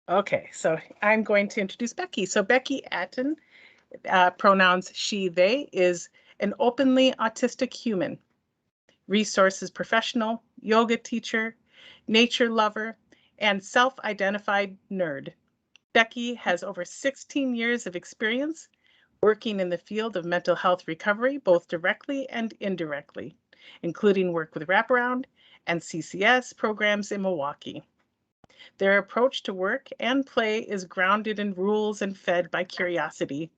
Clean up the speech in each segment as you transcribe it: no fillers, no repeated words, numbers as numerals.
Okay, so I'm going to introduce Becky. So Becky Atten, pronouns she, they, is an openly autistic human, resources professional, yoga teacher, nature lover, and self-identified nerd. Becky has over 16 years of experience working in the field of mental health recovery, both directly and indirectly, including work with Wraparound and CCS programs in Milwaukee. Their approach to work and play is grounded in rules and fed by curiosity,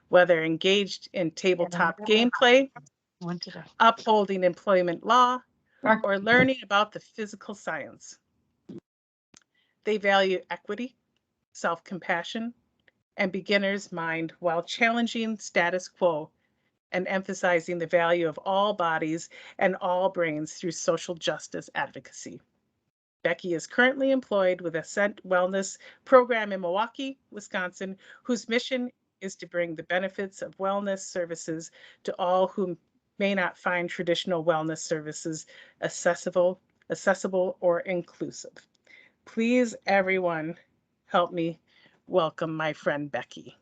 whether engaged in tabletop gameplay, upholding employment law, or learning about the physical science. They value equity, self-compassion, and beginner's mind while challenging status quo and emphasizing the value of all bodies and all brains through social justice advocacy. Becky is currently employed with Ascent Wellness Program in Milwaukee, Wisconsin, whose mission is to bring the benefits of wellness services to all who may not find traditional wellness services accessible or inclusive. Please, everyone, help me welcome my friend Becky.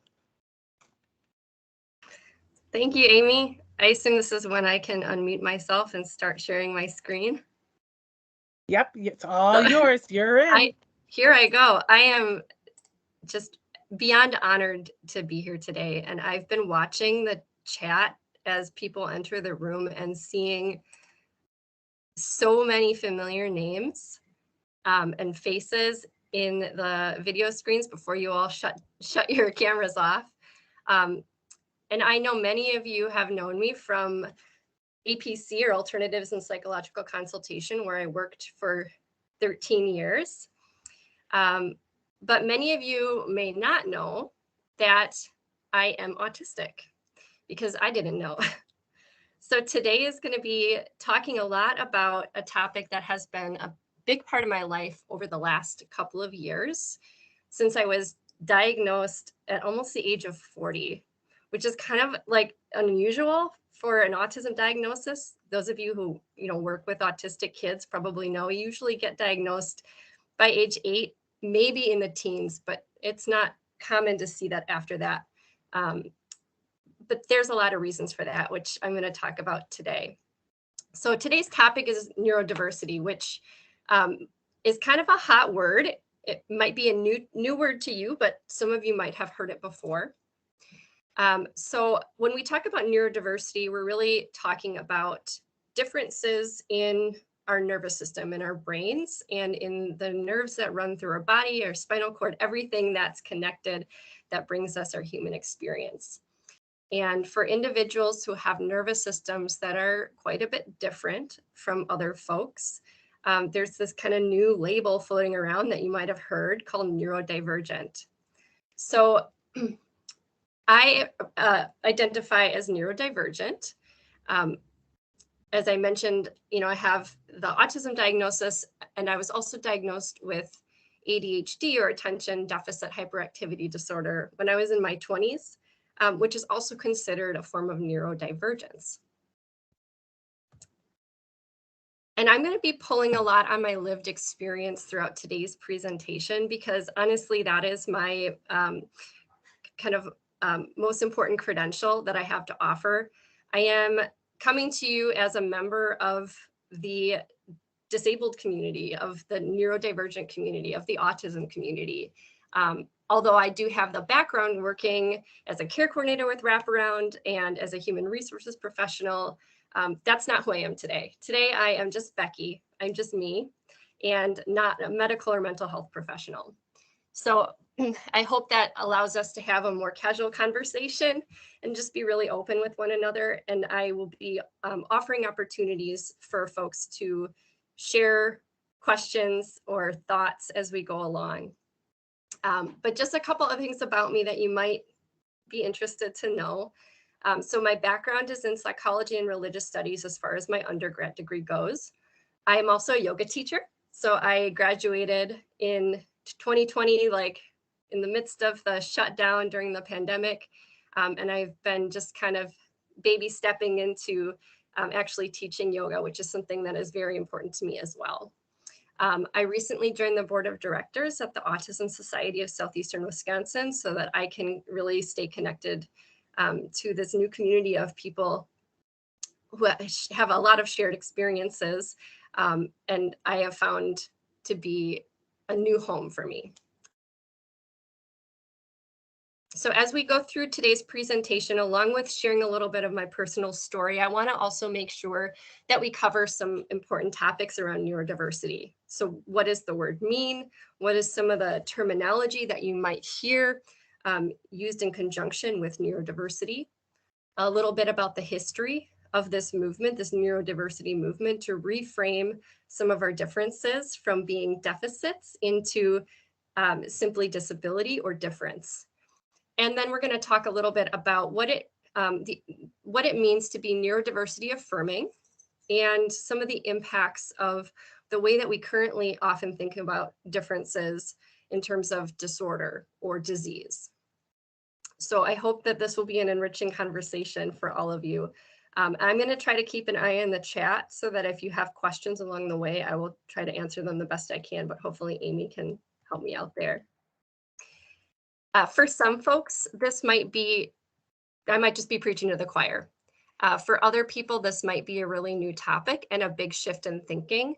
Thank you, Amy. I assume this is when I can unmute myself and start sharing my screen. Yep, it's all yours. You're in. Here I go. I am just beyond honored to be here today. And I've been watching the chat as people enter the room and seeing so many familiar names and faces in the video screens before you all shut your cameras off. And I know many of you have known me from APC, or Alternatives in Psychological Consultation, where I worked for 13 years. But many of you may not know that I am autistic, because I didn't know. So today is going to be talking a lot about a topic that has been a big part of my life over the last couple of years, since I was diagnosed at almost the age of 40, which is kind of like unusual for an autism diagnosis. Those of you who work with autistic kids probably know you usually get diagnosed by age 8, maybe in the teens, but it's not common to see that after that. But there's a lot of reasons for that, which I'm going to talk about today. So today's topic is neurodiversity, which is kind of a hot word. It might be a new word to you, but some of you might have heard it before. So when we talk about neurodiversity, we're really talking about differences in our nervous system, in our brains, and in the nerves that run through our body, our spinal cord, everything that's connected that brings us our human experience. And for individuals who have nervous systems that are quite a bit different from other folks, there's this kind of new label floating around that you might have heard called neurodivergent. So I identify as neurodivergent. As I mentioned, I have the autism diagnosis, and I was also diagnosed with ADHD, or attention deficit hyperactivity disorder, when I was in my 20s, which is also considered a form of neurodivergence. And I'm going to be pulling a lot on my lived experience throughout today's presentation, because honestly, that is my kind of most important credential that I have to offer. I am coming to you as a member of the disabled community, of the neurodivergent community, of the autism community. Although I do have the background working as a care coordinator with Wraparound and as a human resources professional, that's not who I am today. Today, I am just Becky. I'm just me, and not a medical or mental health professional. So I hope that allows us to have a more casual conversation and just be really open with one another. And I will be offering opportunities for folks to share questions or thoughts as we go along. But just a couple of things about me that you might be interested to know. So my background is in psychology and religious studies as far as my undergrad degree goes. I am also a yoga teacher. So I graduated in 2020, like in the midst of the shutdown during the pandemic. And I've been just kind of baby stepping into actually teaching yoga, which is something that is very important to me as well. I recently joined the board of directors at the Autism Society of Southeastern Wisconsin so that I can really stay connected to this new community of people who have a lot of shared experiences, and I have found to be a new home for me. So as we go through today's presentation, along with sharing a little bit of my personal story, I want to also make sure that we cover some important topics around neurodiversity. So what does the word mean? What is some of the terminology that you might hear used in conjunction with neurodiversity? A little bit about the history of this movement, this neurodiversity movement, to reframe some of our differences from being deficits into simply disability or difference. And then we're going to talk a little bit about what it means to be neurodiversity affirming and some of the impacts of the way that we currently often think about differences in terms of disorder or disease. So I hope that this will be an enriching conversation for all of you. I'm going to try to keep an eye on the chat so that if you have questions along the way, I will try to answer them the best I can, but hopefully Amy can help me out there. For some folks, this might be, I might just be preaching to the choir. For other people, this might be a really new topic and a big shift in thinking,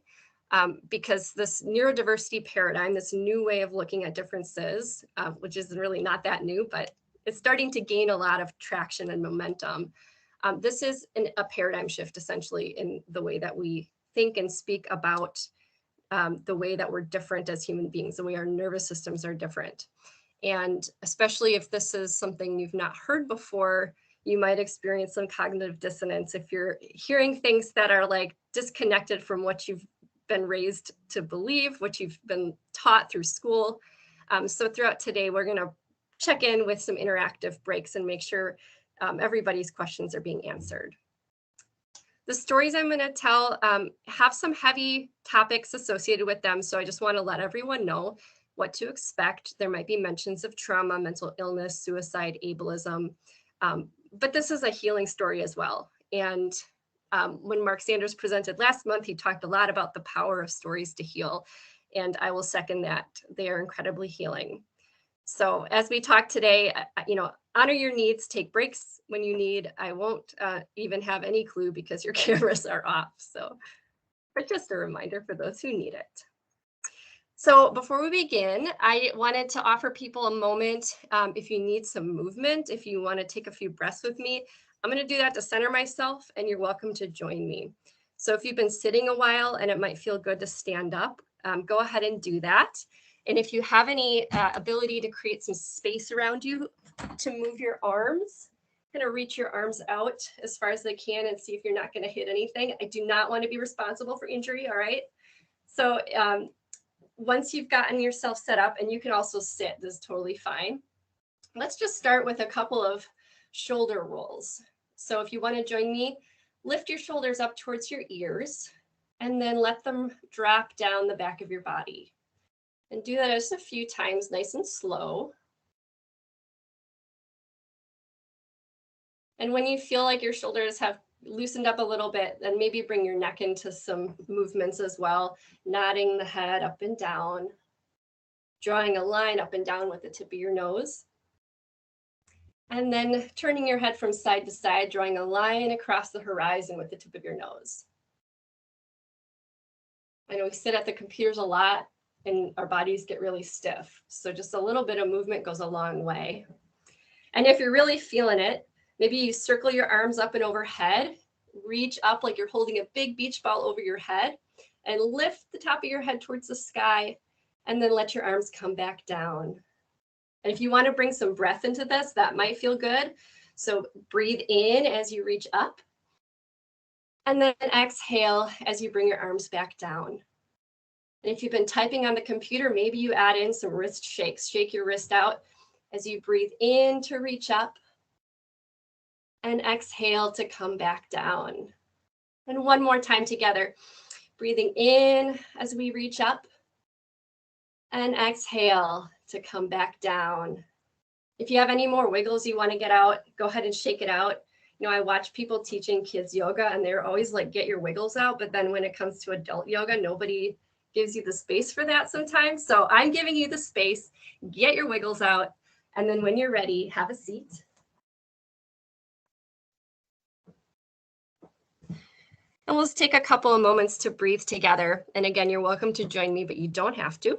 because this neurodiversity paradigm, this new way of looking at differences, which is really not that new, but it's starting to gain a lot of traction and momentum. This is a paradigm shift essentially in the way that we think and speak about the way that we're different as human beings, the way our nervous systems are different. And especially if this is something you've not heard before, you might experience some cognitive dissonance if you're hearing things that are like disconnected from what you've been raised to believe, what you've been taught through school. So throughout today, we're going to check in with some interactive breaks and make sure everybody's questions are being answered. The stories I'm going to tell have some heavy topics associated with them, so I just want to let everyone know what to expect. There might be mentions of trauma, mental illness, suicide, ableism, but this is a healing story as well. And when Mark Sanders presented last month, he talked a lot about the power of stories to heal, and I will second that. They are incredibly healing. So as we talk today, honor your needs, take breaks when you need. I won't even have any clue because your cameras are off. So, but just a reminder for those who need it. So before we begin, I wanted to offer people a moment. If you need some movement, if you want to take a few breaths with me, I'm going to do that to center myself, and you're welcome to join me. So if you've been sitting a while and it might feel good to stand up, go ahead and do that. And if you have any ability to create some space around you to move your arms, kind of reach your arms out as far as they can and see if you're not going to hit anything. I do not want to be responsible for injury, all right? So once you've gotten yourself set up, and you can also sit, this is totally fine. Let's just start with a couple of shoulder rolls. So if you want to join me, lift your shoulders up towards your ears and then let them drop down the back of your body. And do that just a few times, nice and slow. And when you feel like your shoulders have loosened up a little bit, then maybe bring your neck into some movements as well, nodding the head up and down, drawing a line up and down with the tip of your nose. And then turning your head from side to side, drawing a line across the horizon with the tip of your nose. I know we sit at the computers a lot and our bodies get really stiff. So just a little bit of movement goes a long way. And if you're really feeling it, maybe you circle your arms up and overhead, reach up like you're holding a big beach ball over your head, and lift the top of your head towards the sky, and then let your arms come back down. And if you want to bring some breath into this, that might feel good. So breathe in as you reach up, and then exhale as you bring your arms back down. And if you've been typing on the computer, maybe you add in some wrist shakes. Shake your wrist out as you breathe in to reach up and exhale to come back down. And one more time together. Breathing in as we reach up and exhale to come back down. If you have any more wiggles you want to get out, go ahead and shake it out. I watch people teaching kids yoga and they're always like, get your wiggles out. But then when it comes to adult yoga, nobody gives you the space for that sometimes. So I'm giving you the space, get your wiggles out, and then when you're ready, have a seat. And we'll just take a couple of moments to breathe together. And again, you're welcome to join me, but you don't have to.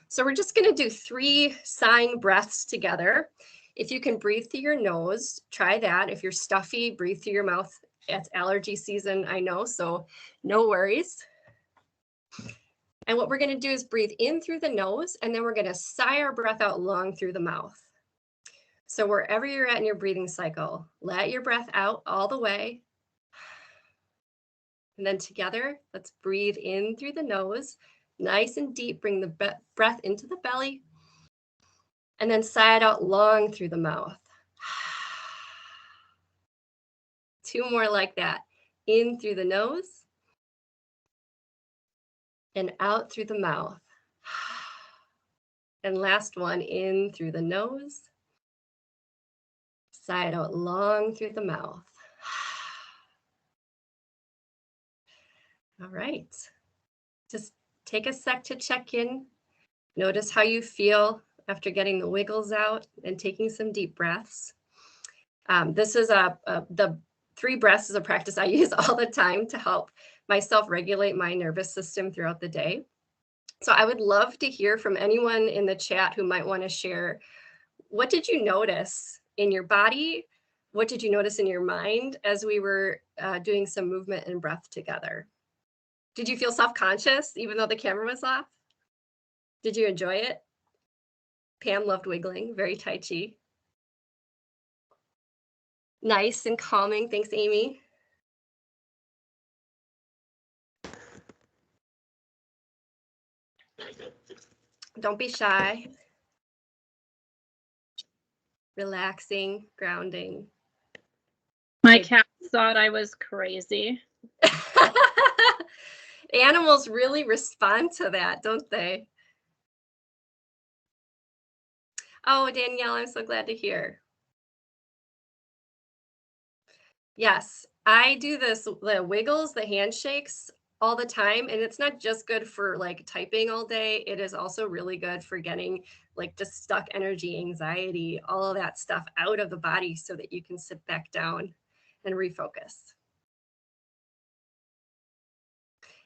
So we're just going to do 3 sighing breaths together. If you can breathe through your nose, try that. If you're stuffy, breathe through your mouth. It's allergy season, I know, so no worries. And what we're going to do is breathe in through the nose, and then we're going to sigh our breath out long through the mouth. So wherever you're at in your breathing cycle, let your breath out all the way. And then together, let's breathe in through the nose, nice and deep, bring the breath into the belly, and then sigh it out long through the mouth. 2 more like that. In through the nose and out through the mouth. And last one, in through the nose, sigh it out long through the mouth. All right. Just take a sec to check in. Notice how you feel after getting the wiggles out and taking some deep breaths. This is the 3 breaths is a practice I use all the time to help myself regulate my nervous system throughout the day. So I would love to hear from anyone in the chat who might want to share, what did you notice in your body? What did you notice in your mind as we were doing some movement and breath together? Did you feel self-conscious even though the camera was off? Did you enjoy it? Pam loved wiggling, very Tai Chi. Nice and calming. Thanks, Amy. Don't be shy. Relaxing, grounding. My cat thought I was crazy. Animals really respond to that, don't they? Oh, Danielle, I'm so glad to hear. Yes, I do the wiggles, the handshakes all the time. And it's not just good for like typing all day. It is also really good for getting like just stuck energy, anxiety, all of that stuff out of the body so that you can sit back down and refocus.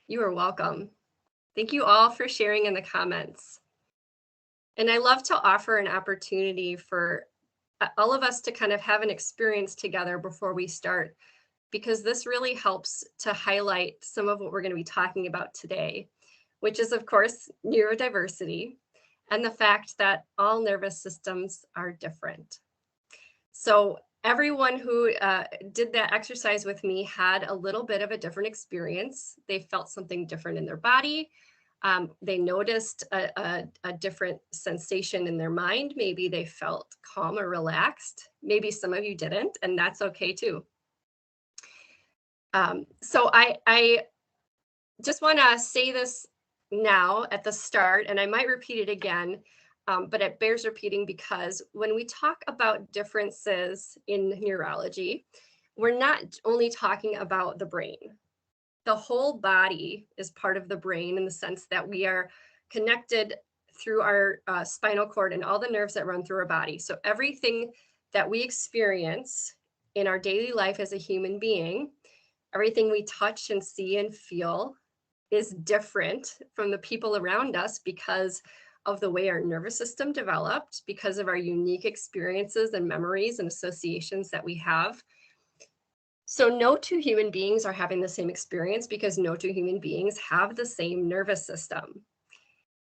You are welcome. Thank you all for sharing in the comments. And I love to offer an opportunity for all of us to kind of have an experience together before we start, because this really helps to highlight some of what we're going to be talking about today, which is, of course, neurodiversity and the fact that all nervous systems are different. So everyone who did that exercise with me had a little bit of a different experience. They felt something different in their body. They noticed a different sensation in their mind. Maybe they felt calm or relaxed. Maybe some of you didn't, and that's okay too. So I just want to say this now at the start, and I might repeat it again, but it bears repeating because when we talk about differences in neurology, we're not only talking about the brain. The whole body is part of the brain in the sense that we are connected through our spinal cord and all the nerves that run through our body. So everything that we experience in our daily life as a human being, everything we touch and see and feel is different from the people around us because of the way our nervous system developed, because of our unique experiences and memories and associations that we have. So no 2 human beings are having the same experience because no 2 human beings have the same nervous system.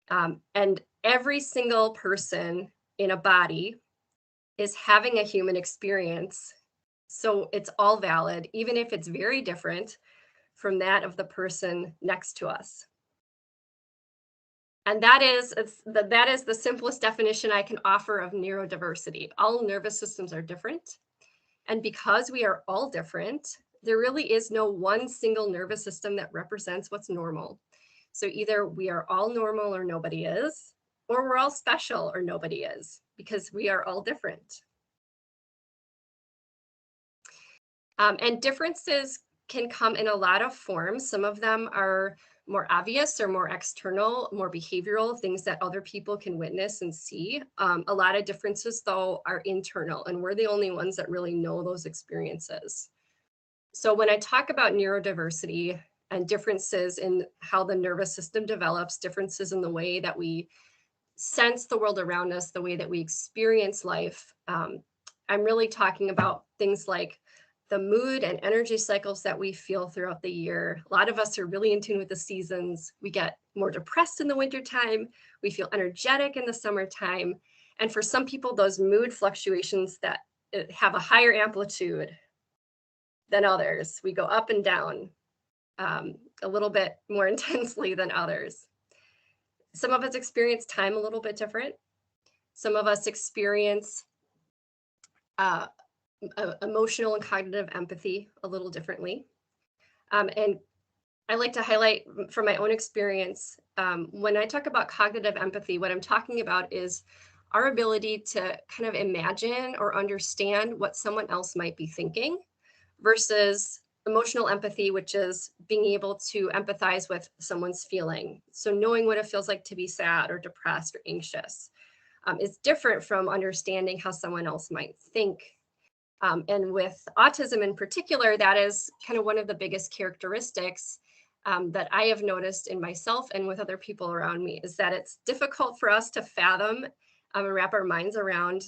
And every single person in a body is having a human experience. So it's all valid, even if it's very different from that of the person next to us. And that is the simplest definition I can offer of neurodiversity. All nervous systems are different. And because we are all different, there really is no one single nervous system that represents what's normal. So either we are all normal or nobody is, or we're all special or nobody is, because we are all different. And differences can come in a lot of forms. Some of them are more obvious or more external, more behavioral, things that other people can witness and see. A lot of differences, though, are internal, and we're the only ones that really know those experiences. So when I talk about neurodiversity and differences in how the nervous system develops, differences in the way that we sense the world around us, the way that we experience life, I'm really talking about things like the mood and energy cycles that we feel throughout the year. A lot of us are really in tune with the seasons. We get more depressed in the wintertime. We feel energetic in the summertime. And for some people, those mood fluctuations that have a higher amplitude than others. We go up and down a little bit more intensely than others. Some of us experience time a little bit different. Some of us experience emotional and cognitive empathy a little differently. And I like to highlight from my own experience, when I talk about cognitive empathy, what I'm talking about is our ability to kind of imagine or understand what someone else might be thinking, versus emotional empathy, which is being able to empathize with someone's feeling. So knowing what it feels like to be sad or depressed or anxious is different from understanding how someone else might think. And with autism in particular, that is kind of one of the biggest characteristics that I have noticed in myself and with other people around me, is that it's difficult for us to fathom and wrap our minds around,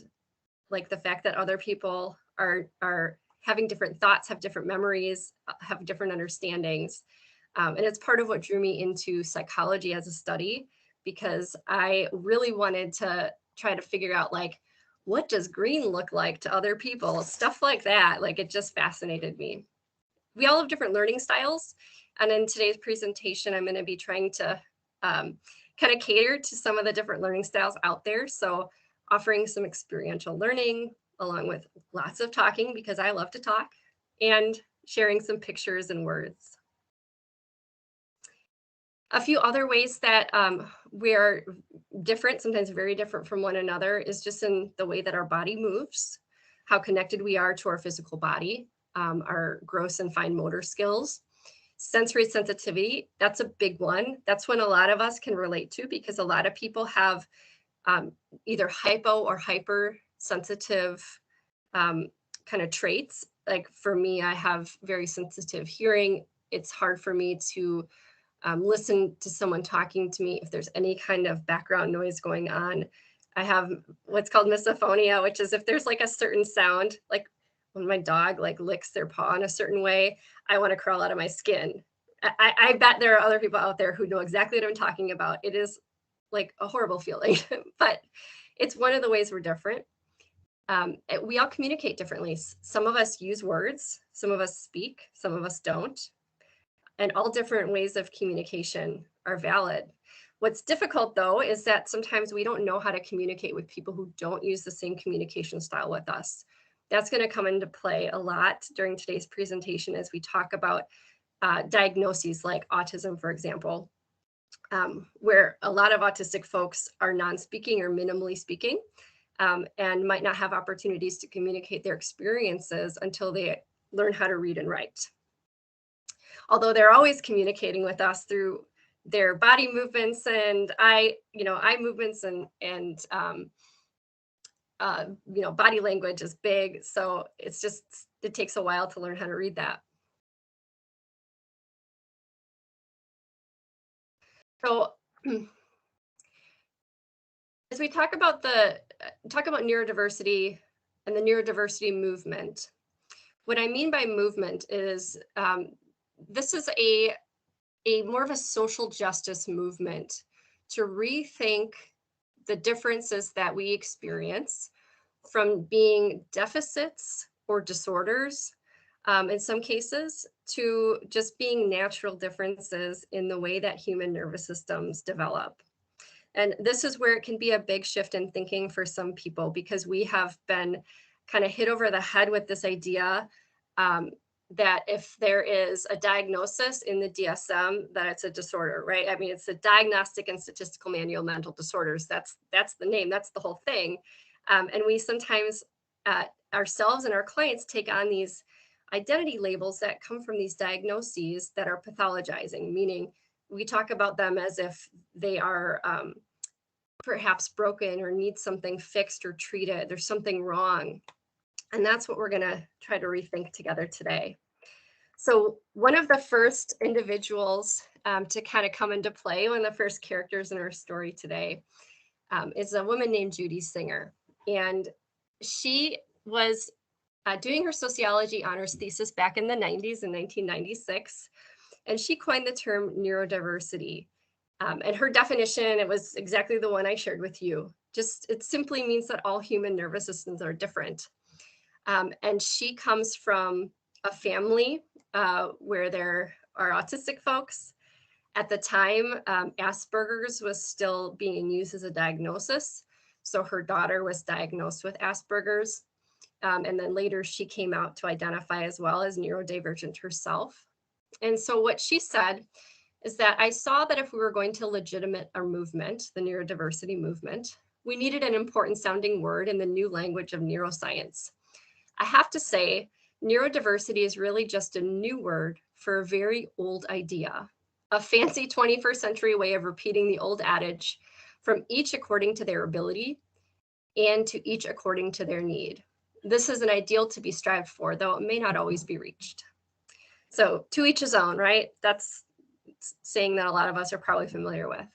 like, the fact that other people are having different thoughts, have different memories, have different understandings. And it's part of what drew me into psychology as a study, because I really wanted to try to figure out, like, what does green look like to other people? Stuff like that. Like, it just fascinated me. We all have different learning styles. And in today's presentation, I'm going to be trying to kind of cater to some of the different learning styles out there. So offering some experiential learning, along with lots of talking, because I love to talk, and sharing some pictures and words. A few other ways that we're different, sometimes very different from one another, is just in the way that our body moves, how connected we are to our physical body, our gross and fine motor skills. Sensory sensitivity, that's a big one. That's one a lot of us can relate to, because a lot of people have either hypo or hypersensitive kind of traits. Like for me, I have very sensitive hearing. It's hard for me to listen to someone talking to me if there's any kind of background noise going on. I have what's called misophonia, which is if there's like a certain sound, like when my dog like licks their paw in a certain way, I want to crawl out of my skin. I bet there are other people out there who know exactly what I'm talking about. It is like a horrible feeling, but it's one of the ways we're different. We all communicate differently. Some of us use words, some of us speak, some of us don't. And all different ways of communication are valid. What's difficult, though, is that sometimes we don't know how to communicate with people who don't use the same communication style with us. That's going to come into play a lot during today's presentation as we talk about diagnoses like autism, for example, where a lot of autistic folks are non-speaking or minimally speaking, and might not have opportunities to communicate their experiences until they learn how to read and write. Although they're always communicating with us through their body movements and eye movements, and body language is big. So it takes a while to learn how to read that. So as we talk about neurodiversity and the neurodiversity movement, what I mean by movement is this is a more of a social justice movement to rethink the differences that we experience from being deficits or disorders in some cases, to just being natural differences in the way that human nervous systems develop. And this is where it can be a big shift in thinking for some people, because we have been kind of hit over the head with this idea that if there is a diagnosis in the DSM, that it's a disorder, right? I mean, it's a Diagnostic and Statistical Manual of Mental Disorders. That's the name, that's the whole thing. And we sometimes ourselves and our clients take on these identity labels that come from these diagnoses that are pathologizing, meaning we talk about them as if they are perhaps broken or need something fixed or treated. There's something wrong. And that's what we're going to try to rethink together today. So one of the first individuals to kind of come into play, one of the first characters in our story today, is a woman named Judy Singer. And she was doing her sociology honors thesis back in the 90s in 1996. And she coined the term neurodiversity. And her definition, it was exactly the one I shared with you. It simply means that all human nervous systems are different. And she comes from a family where there are autistic folks. At the time, Asperger's was still being used as a diagnosis. So her daughter was diagnosed with Asperger's. And then later she came out to identify as well as neurodivergent herself. And so what she said is that I saw that if we were going to legitimate our movement, the neurodiversity movement, we needed an important sounding word in the new language of neuroscience. I have to say, neurodiversity is really just a new word for a very old idea, a fancy 21st century way of repeating the old adage, from each according to their ability and to each according to their need. This is an ideal to be strived for, though it may not always be reached. So to each his own, right? That's saying that a lot of us are probably familiar with.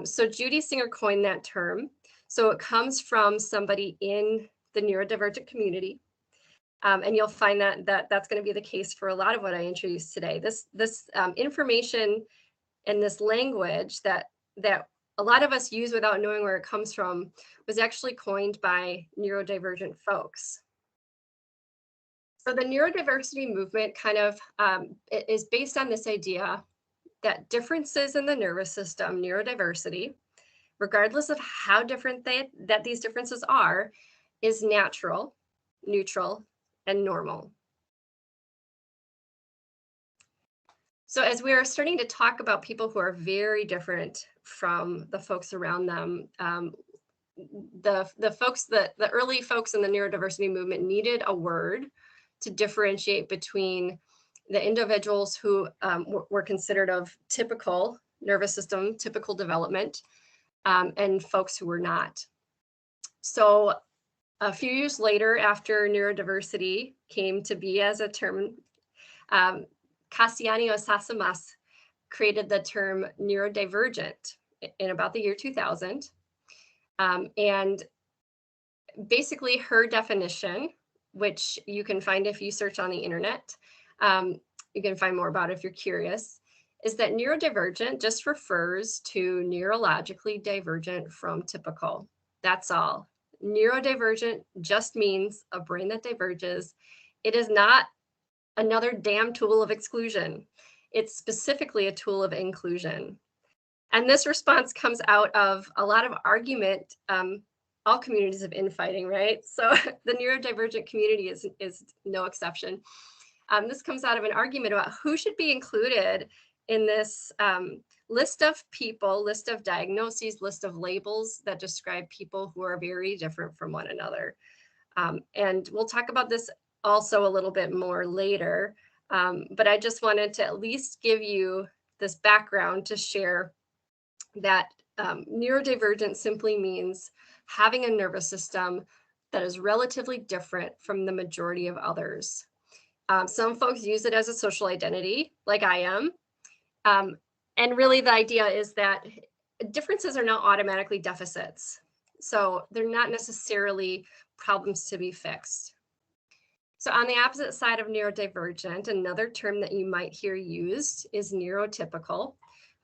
So Judy Singer coined that term. So it comes from somebody in the neurodivergent community. And you'll find that that's going to be the case for a lot of what I introduced today. This information and this language that a lot of us use without knowing where it comes from was actually coined by neurodivergent folks. So the neurodiversity movement kind of is based on this idea that differences in the nervous system, neurodiversity, regardless of how different that these differences are, is natural, neutral, and normal. So as we are starting to talk about people who are very different from the folks around them, the early folks in the neurodiversity movement needed a word to differentiate between the individuals who were considered of typical nervous system, typical development, and folks who were not. So a few years later, after neurodiversity came to be as a term, Cassiani Osasamas created the term neurodivergent in about the year 2000. And basically her definition, which you can find if you search on the internet, you can find more about it if you're curious, is that neurodivergent just refers to neurologically divergent from typical. That's all. Neurodivergent just means a brain that diverges. It is not another damn tool of exclusion. It's specifically a tool of inclusion. And this response comes out of a lot of argument. All communities of infighting, right? So the neurodivergent community is no exception. This comes out of an argument about who should be included in this list of people, list of diagnoses, list of labels that describe people who are very different from one another. And we'll talk about this also a little bit more later, but I just wanted to at least give you this background to share that neurodivergent simply means having a nervous system that is relatively different from the majority of others. Some folks use it as a social identity, like I am. And really the idea is that differences are not automatically deficits. So they're not necessarily problems to be fixed. So on the opposite side of neurodivergent, another term that you might hear used is neurotypical,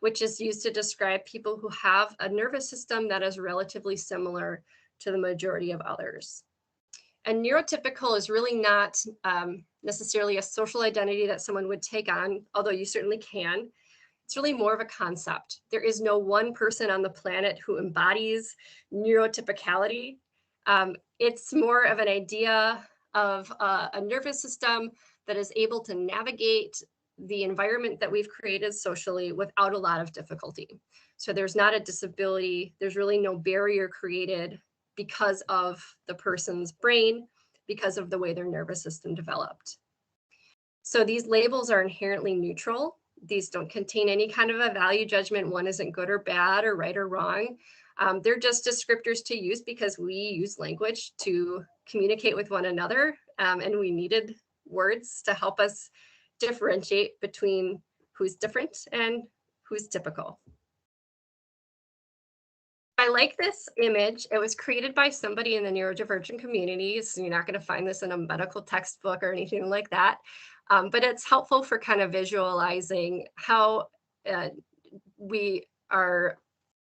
which is used to describe people who have a nervous system that is relatively similar to the majority of others. And neurotypical is really not necessarily a social identity that someone would take on, although you certainly can. It's really more of a concept. There is no one person on the planet who embodies neurotypicality. It's more of an idea of a nervous system that is able to navigate the environment that we've created socially without a lot of difficulty. So there's not a disability, there's really no barrier created because of the person's brain, because of the way their nervous system developed. So these labels are inherently neutral. These don't contain any kind of a value judgment. One isn't good or bad or right or wrong. They're just descriptors to use because we use language to communicate with one another, and we needed words to help us differentiate between who's different and who's typical. I like this image. It was created by somebody in the neurodivergent community, so you're not going to find this in a medical textbook or anything like that. But it's helpful for kind of visualizing how we are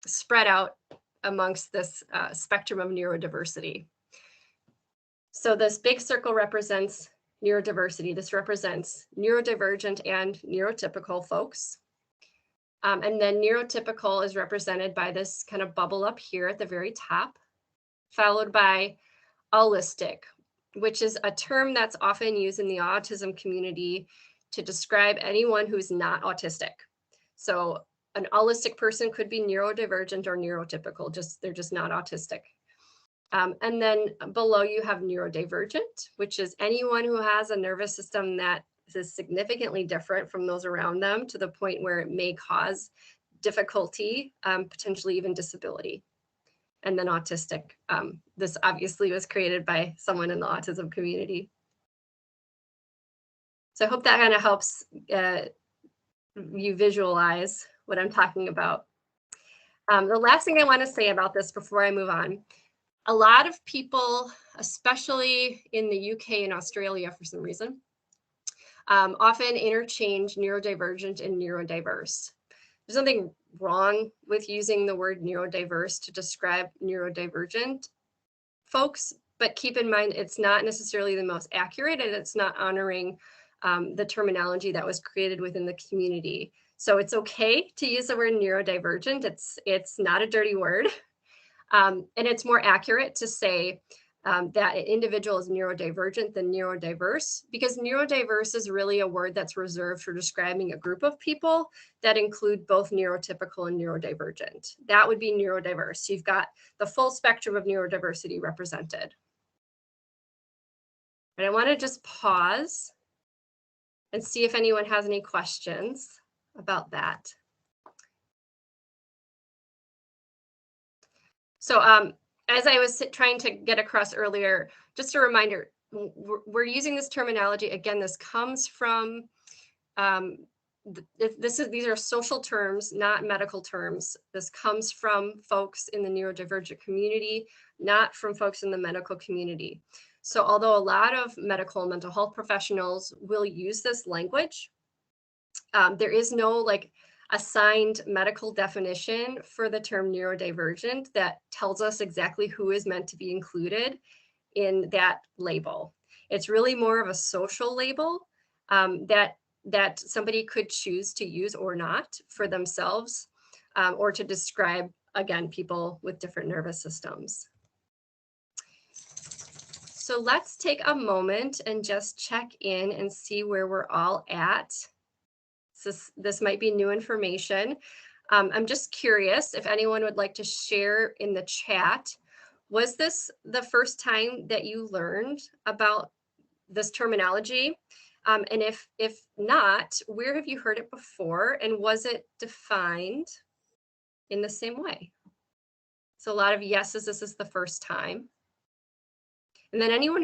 spread out amongst this spectrum of neurodiversity. So this big circle represents neurodiversity. This represents neurodivergent and neurotypical folks. And then neurotypical is represented by this kind of bubble up here at the very top, followed by allistic, which is a term that's often used in the autism community to describe anyone who's not autistic. So an allistic person could be neurodivergent or neurotypical, they're just not autistic. And then below you have neurodivergent, which is anyone who has a nervous system that is significantly different from those around them to the point where it may cause difficulty, potentially even disability. And then autistic. This obviously was created by someone in the autism community. So I hope that kind of helps you visualize what I'm talking about. The last thing I want to say about this before I move on, a lot of people, especially in the UK and Australia for some reason, often interchange neurodivergent and neurodiverse. There's nothing wrong with using the word neurodiverse to describe neurodivergent folks, but keep in mind it's not necessarily the most accurate, and it's not honoring the terminology that was created within the community. So it's okay to use the word neurodivergent. It's not a dirty word. And it's more accurate to say that an individual is neurodivergent than neurodiverse, because neurodiverse is really a word that's reserved for describing a group of people that include both neurotypical and neurodivergent. That would be neurodiverse. You've got the full spectrum of neurodiversity represented. And I want to just pause and see if anyone has any questions about that. So as I was trying to get across earlier, just a reminder, we're using this terminology. Again, this comes from, these are social terms, not medical terms. This comes from folks in the neurodivergent community, not from folks in the medical community. So although a lot of medical and mental health professionals will use this language, there is no assigned medical definition for the term neurodivergent that tells us exactly who is meant to be included in that label. It's really more of a social label that somebody could choose to use or not for themselves, or to describe, again, people with different nervous systems. So let's take a moment and just check in and see where we're all at. This might be new information. I'm just curious if anyone would like to share in the chat. Was this the first time that you learned about this terminology? And if not, where have you heard it before? And was it defined in the same way? So a lot of yeses, this is the first time. And then anyone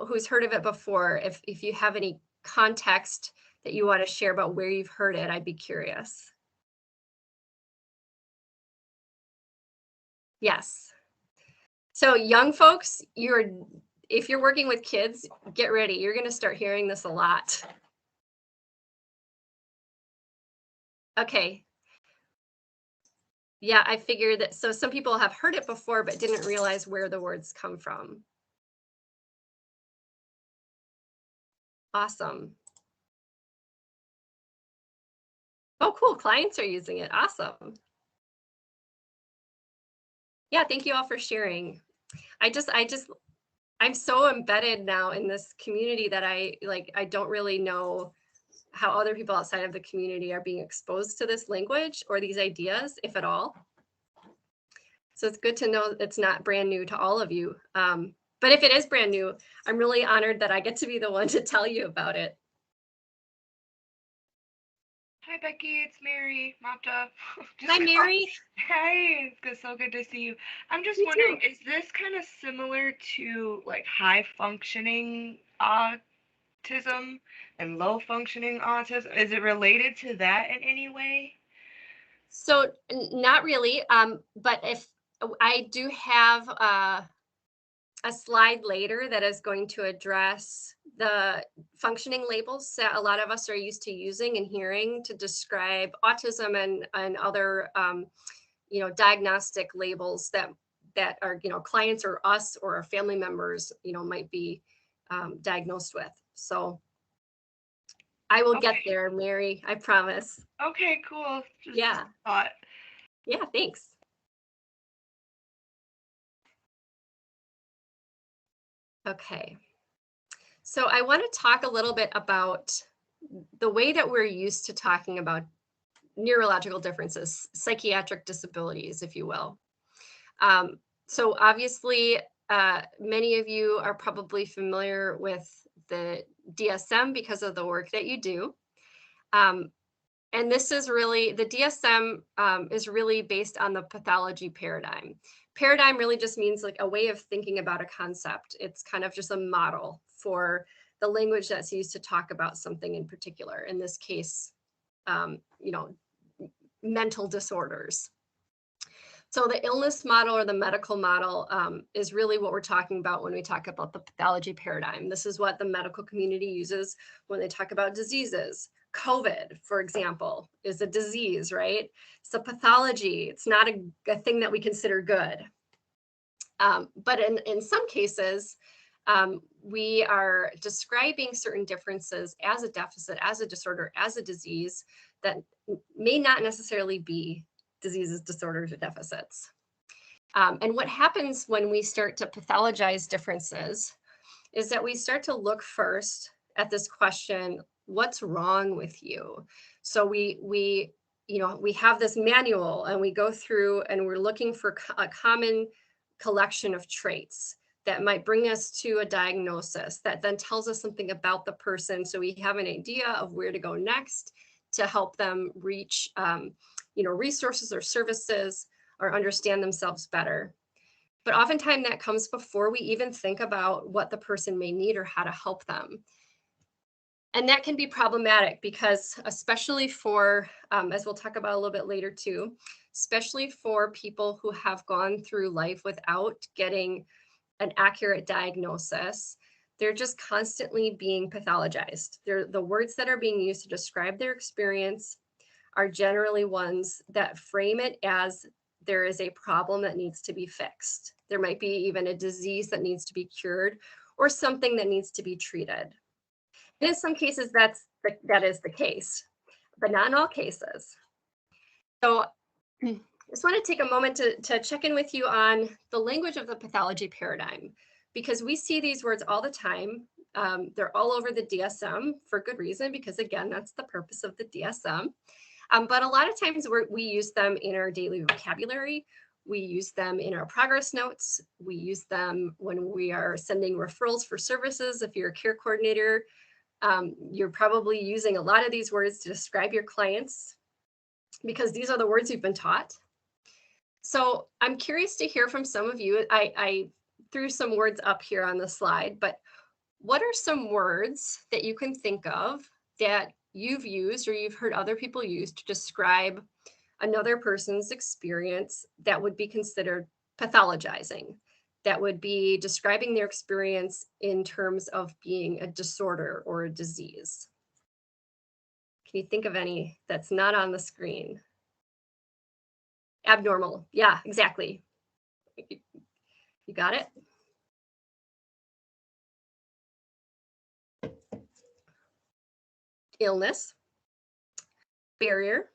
who's heard of it before, if you have any context that you want to share about where you've heard it, I'd be curious. Yes. So young folks, if you're working with kids, get ready. You're going to start hearing this a lot. Okay. Yeah, I figured that. So some people have heard it before, but didn't realize where the words come from. Awesome. Oh, cool. Clients are using it. Awesome. Yeah, thank you all for sharing. I'm so embedded now in this community that I don't really know how other people outside of the community are being exposed to this language or these ideas, if at all. So it's good to know it's not brand new to all of you. But if it is brand new, I'm really honored that I get to be the one to tell you about it. Hi, Becky. It's Mary Mapta. Hi, Mary. Hi. It's so good to see you. I'm just You wondering, too. is this kind of similar to like high functioning autism and low functioning autism? Is it related to that in any way? So not really, but if I do have a slide later that is going to address the functioning labels that a lot of us are used to using and hearing to describe autism and other diagnostic labels that are clients or us or our family members might be diagnosed with. So I will get there, Mary, I promise. Okay, cool. Just Yeah. thought. Yeah, thanks. Okay. So I want to talk a little bit about the way that we're used to talking about neurological differences, psychiatric disabilities, if you will. So obviously, many of you are probably familiar with the DSM because of the work that you do. And this is really, the DSM is really based on the pathology paradigm. Paradigm really just means like a way of thinking about a concept. It's kind of just a model for the language that's used to talk about something in particular. In this case, mental disorders. So the illness model or the medical model is really what we're talking about when we talk about the pathology paradigm. This is what the medical community uses when they talk about diseases. COVID, for example, is a disease, right? It's a pathology. It's not a thing that we consider good. But in some cases, we are describing certain differences as a deficit, as a disorder, as a disease that may not necessarily be diseases, disorders, or deficits. And what happens when we start to pathologize differences is that we start to look first at this question, what's wrong with you? So we have this manual and we go through and we're looking for a common collection of traits that might bring us to a diagnosis that then tells us something about the person. So we have an idea of where to go next to help them reach resources or services or understand themselves better. But oftentimes that comes before we even think about what the person may need or how to help them. And that can be problematic because especially for, as we'll talk about a little bit later too, especially for people who have gone through life without getting an accurate diagnosis, they're just constantly being pathologized. The words that are being used to describe their experience are generally ones that frame it as there is a problem that needs to be fixed. There might be even a disease that needs to be cured or something that needs to be treated. In some cases, that is the case, but not in all cases. So I just want to take a moment to check in with you on the language of the pathology paradigm, because we see these words all the time. They're all over the DSM for good reason, because again, that's the purpose of the DSM. But a lot of times we use them in our daily vocabulary. We use them in our progress notes. We use them when we are sending referrals for services. If you're a care coordinator, you're probably using a lot of these words to describe your clients because these are the words you've been taught. So I'm curious to hear from some of you. I threw some words up here on the slide, but what are some words that you can think of that you've used or you've heard other people use to describe another person's experience that would be considered pathologizing, that would be describing their experience in terms of being a disorder or a disease? Can you think of any that's not on the screen? Abnormal. Yeah, exactly. You got it? Illness, barrier,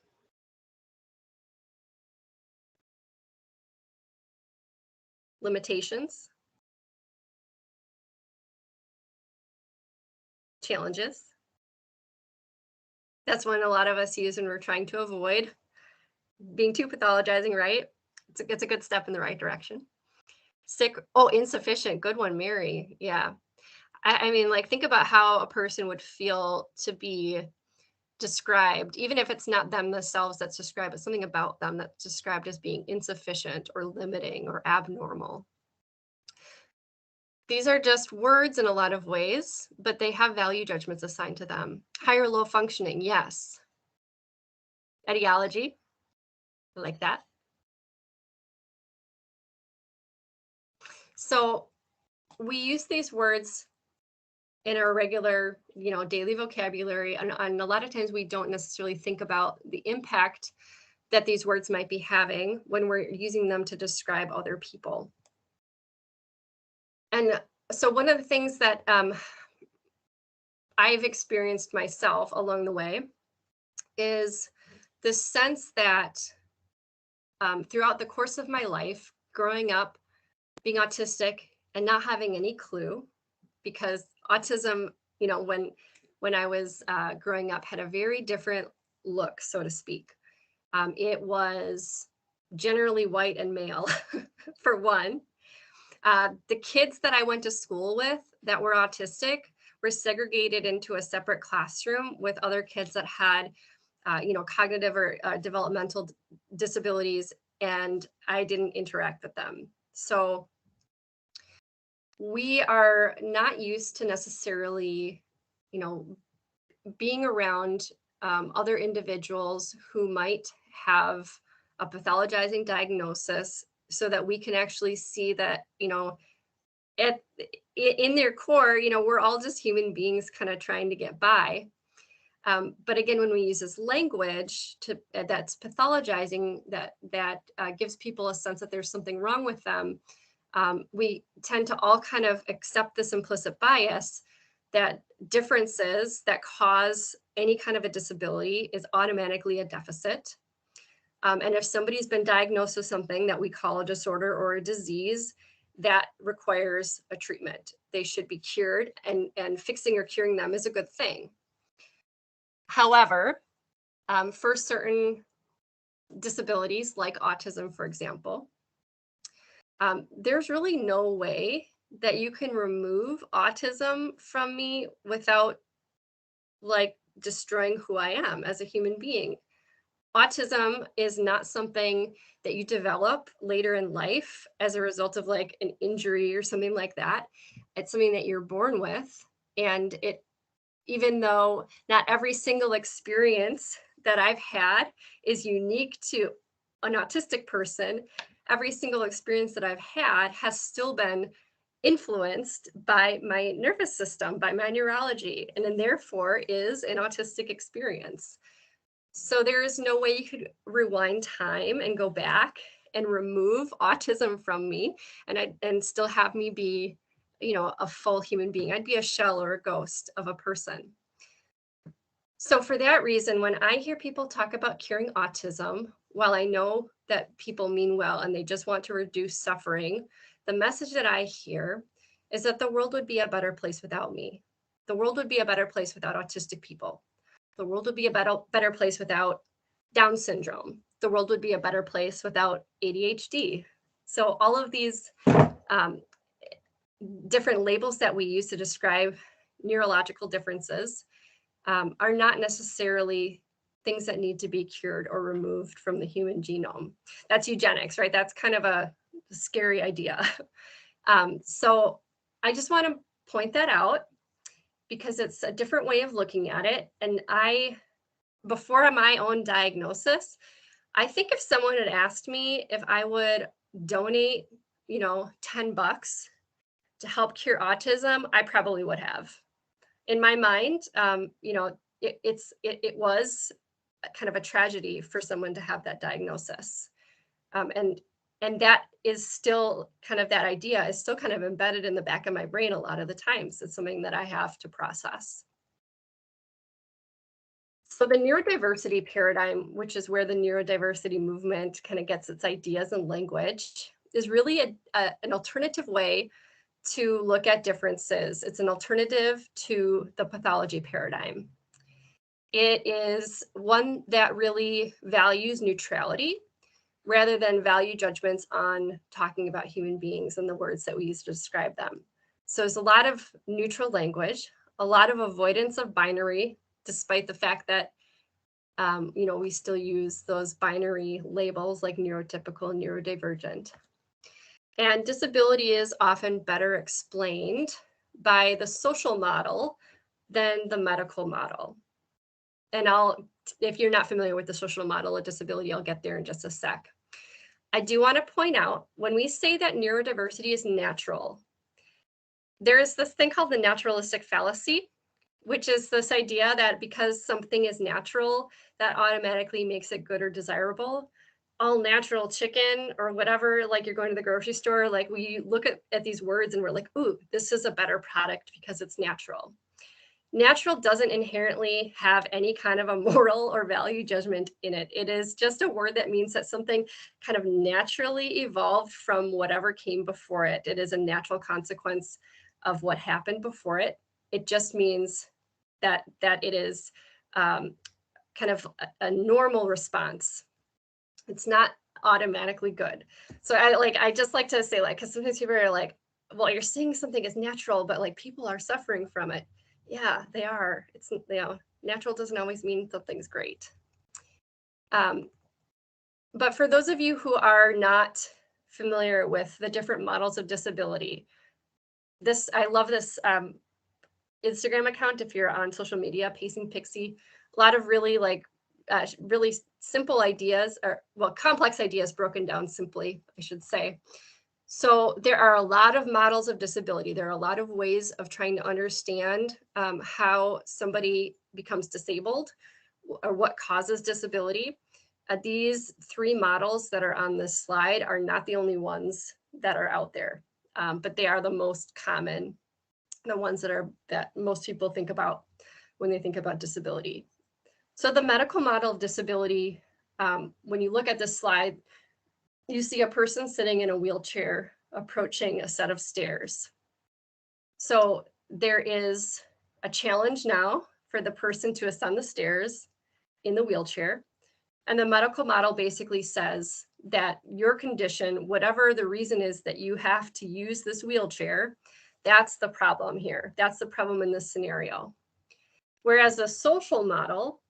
limitations, challenges. That's one a lot of us use when we're trying to avoid being too pathologizing, right? It's a good step in the right direction. Sick. Oh, insufficient. Good one, Mary. Yeah. I mean, like, think about how a person would feel to be described, even if it's not them themselves that's described, but something about them that's described as being insufficient or limiting or abnormal. These are just words in a lot of ways, but they have value judgments assigned to them. High or low functioning, yes. Etiology, I like that. So we use these words in our regular, daily vocabulary, and a lot of times we don't necessarily think about the impact that these words might be having when we're using them to describe other people. And so one of the things that I've experienced myself along the way is the sense that throughout the course of my life, growing up, being autistic and not having any clue, because autism, when I was growing up, had a very different look, so to speak. It was generally white and male, for one. The kids that I went to school with that were autistic were segregated into a separate classroom with other kids that had, cognitive or developmental disabilities, and I didn't interact with them. So we are not used to necessarily, being around other individuals who might have a pathologizing diagnosis, so that we can actually see that, in their core, we're all just human beings kind of trying to get by. But again, when we use this language that's pathologizing, that gives people a sense that there's something wrong with them, we tend to all kind of accept this implicit bias that differences that cause any kind of a disability is automatically a deficit. And if somebody's been diagnosed with something that we call a disorder or a disease, that requires a treatment. They should be cured, and fixing or curing them is a good thing. However, for certain disabilities like autism, for example, there's really no way that you can remove autism from me without destroying who I am as a human being. Autism is not something that you develop later in life as a result of an injury or something like that. It's something that you're born with. And even though not every single experience that I've had is unique to an autistic person, every single experience that I've had has still been influenced by my nervous system, by my neurology, and then therefore is an autistic experience. So there is no way you could rewind time and go back and remove autism from me and still have me be, a full human being. I'd be a shell or a ghost of a person. So for that reason, when I hear people talk about curing autism, while I know that people mean well and they just want to reduce suffering, the message that I hear is that the world would be a better place without me. The world would be a better place without autistic people. The world would be a better place without Down syndrome. The world would be a better place without ADHD. So all of these different labels that we use to describe neurological differences are not necessarily things that need to be cured or removed from the human genome. That's eugenics, right? That's kind of a scary idea. So I just want to point that out, because it's a different way of looking at it. And before my own diagnosis, I think if someone had asked me if I would donate, $10 to help cure autism, I probably would have. In my mind, it was kind of a tragedy for someone to have that diagnosis. And that is still kind of, that idea is still kind of embedded in the back of my brain a lot of the times. It's something that I have to process. So the neurodiversity paradigm, which is where the neurodiversity movement kind of gets its ideas and language, is really an alternative way to look at differences. It's an alternative to the pathology paradigm. It is one that really values neutrality. rather than value judgments on talking about human beings and the words that we use to describe them. So there's a lot of neutral language, a lot of avoidance of binary, despite the fact that we still use those binary labels like neurotypical and neurodivergent. And disability is often better explained by the social model than the medical model. And if you're not familiar with the social model of disability, I'll get there in just a sec. I do want to point out, when we say that neurodiversity is natural, there is this thing called the naturalistic fallacy, which is this idea that because something is natural, that automatically makes it good or desirable. All natural chicken or whatever, like you're going to the grocery store, like we look at these words and we're like, ooh, this is a better product because it's natural. Natural doesn't inherently have any kind of a moral or value judgment in it. It is just a word that means that something kind of naturally evolved from whatever came before it. It is a natural consequence of what happened before it. It just means that it is kind of a normal response. It's not automatically good. So I just like to say, like, because sometimes people are like, well, you're saying something is natural, but like people are suffering from it. Yeah, they are. It's, natural doesn't always mean something's great. But for those of you who are not familiar with the different models of disability, I love this Instagram account. If you're on social media, Pacing Pixie, a lot of really really simple ideas, or well, complex ideas broken down simply, I should say. So there are a lot of models of disability. There are a lot of ways of trying to understand how somebody becomes disabled or what causes disability. These three models that are on this slide are not the only ones that are out there, but they are the most common, the ones that most people think about when they think about disability. So the medical model of disability, when you look at this slide, you see a person sitting in a wheelchair approaching a set of stairs. So there is a challenge now for the person to ascend the stairs in the wheelchair. And the medical model basically says that your condition, whatever the reason is that you have to use this wheelchair, that's the problem here. That's the problem in this scenario. Whereas the social model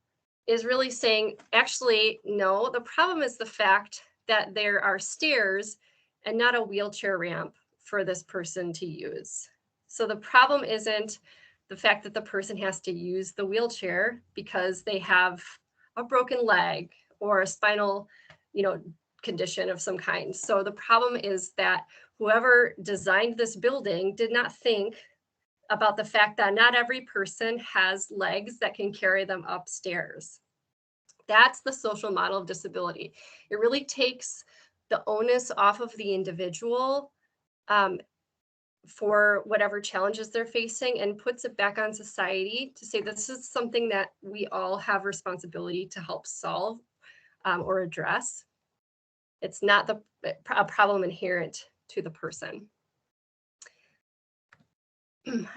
is really saying, actually, no, the problem is the fact that there are stairs and not a wheelchair ramp for this person to use. So the problem isn't the fact that the person has to use the wheelchair because they have a broken leg or a spinal, condition of some kind. So the problem is that whoever designed this building did not think about the fact that not every person has legs that can carry them upstairs. That's the social model of disability. It really takes the onus off of the individual for whatever challenges they're facing and puts it back on society to say this is something that we all have responsibility to help solve or address. It's not a problem inherent to the person.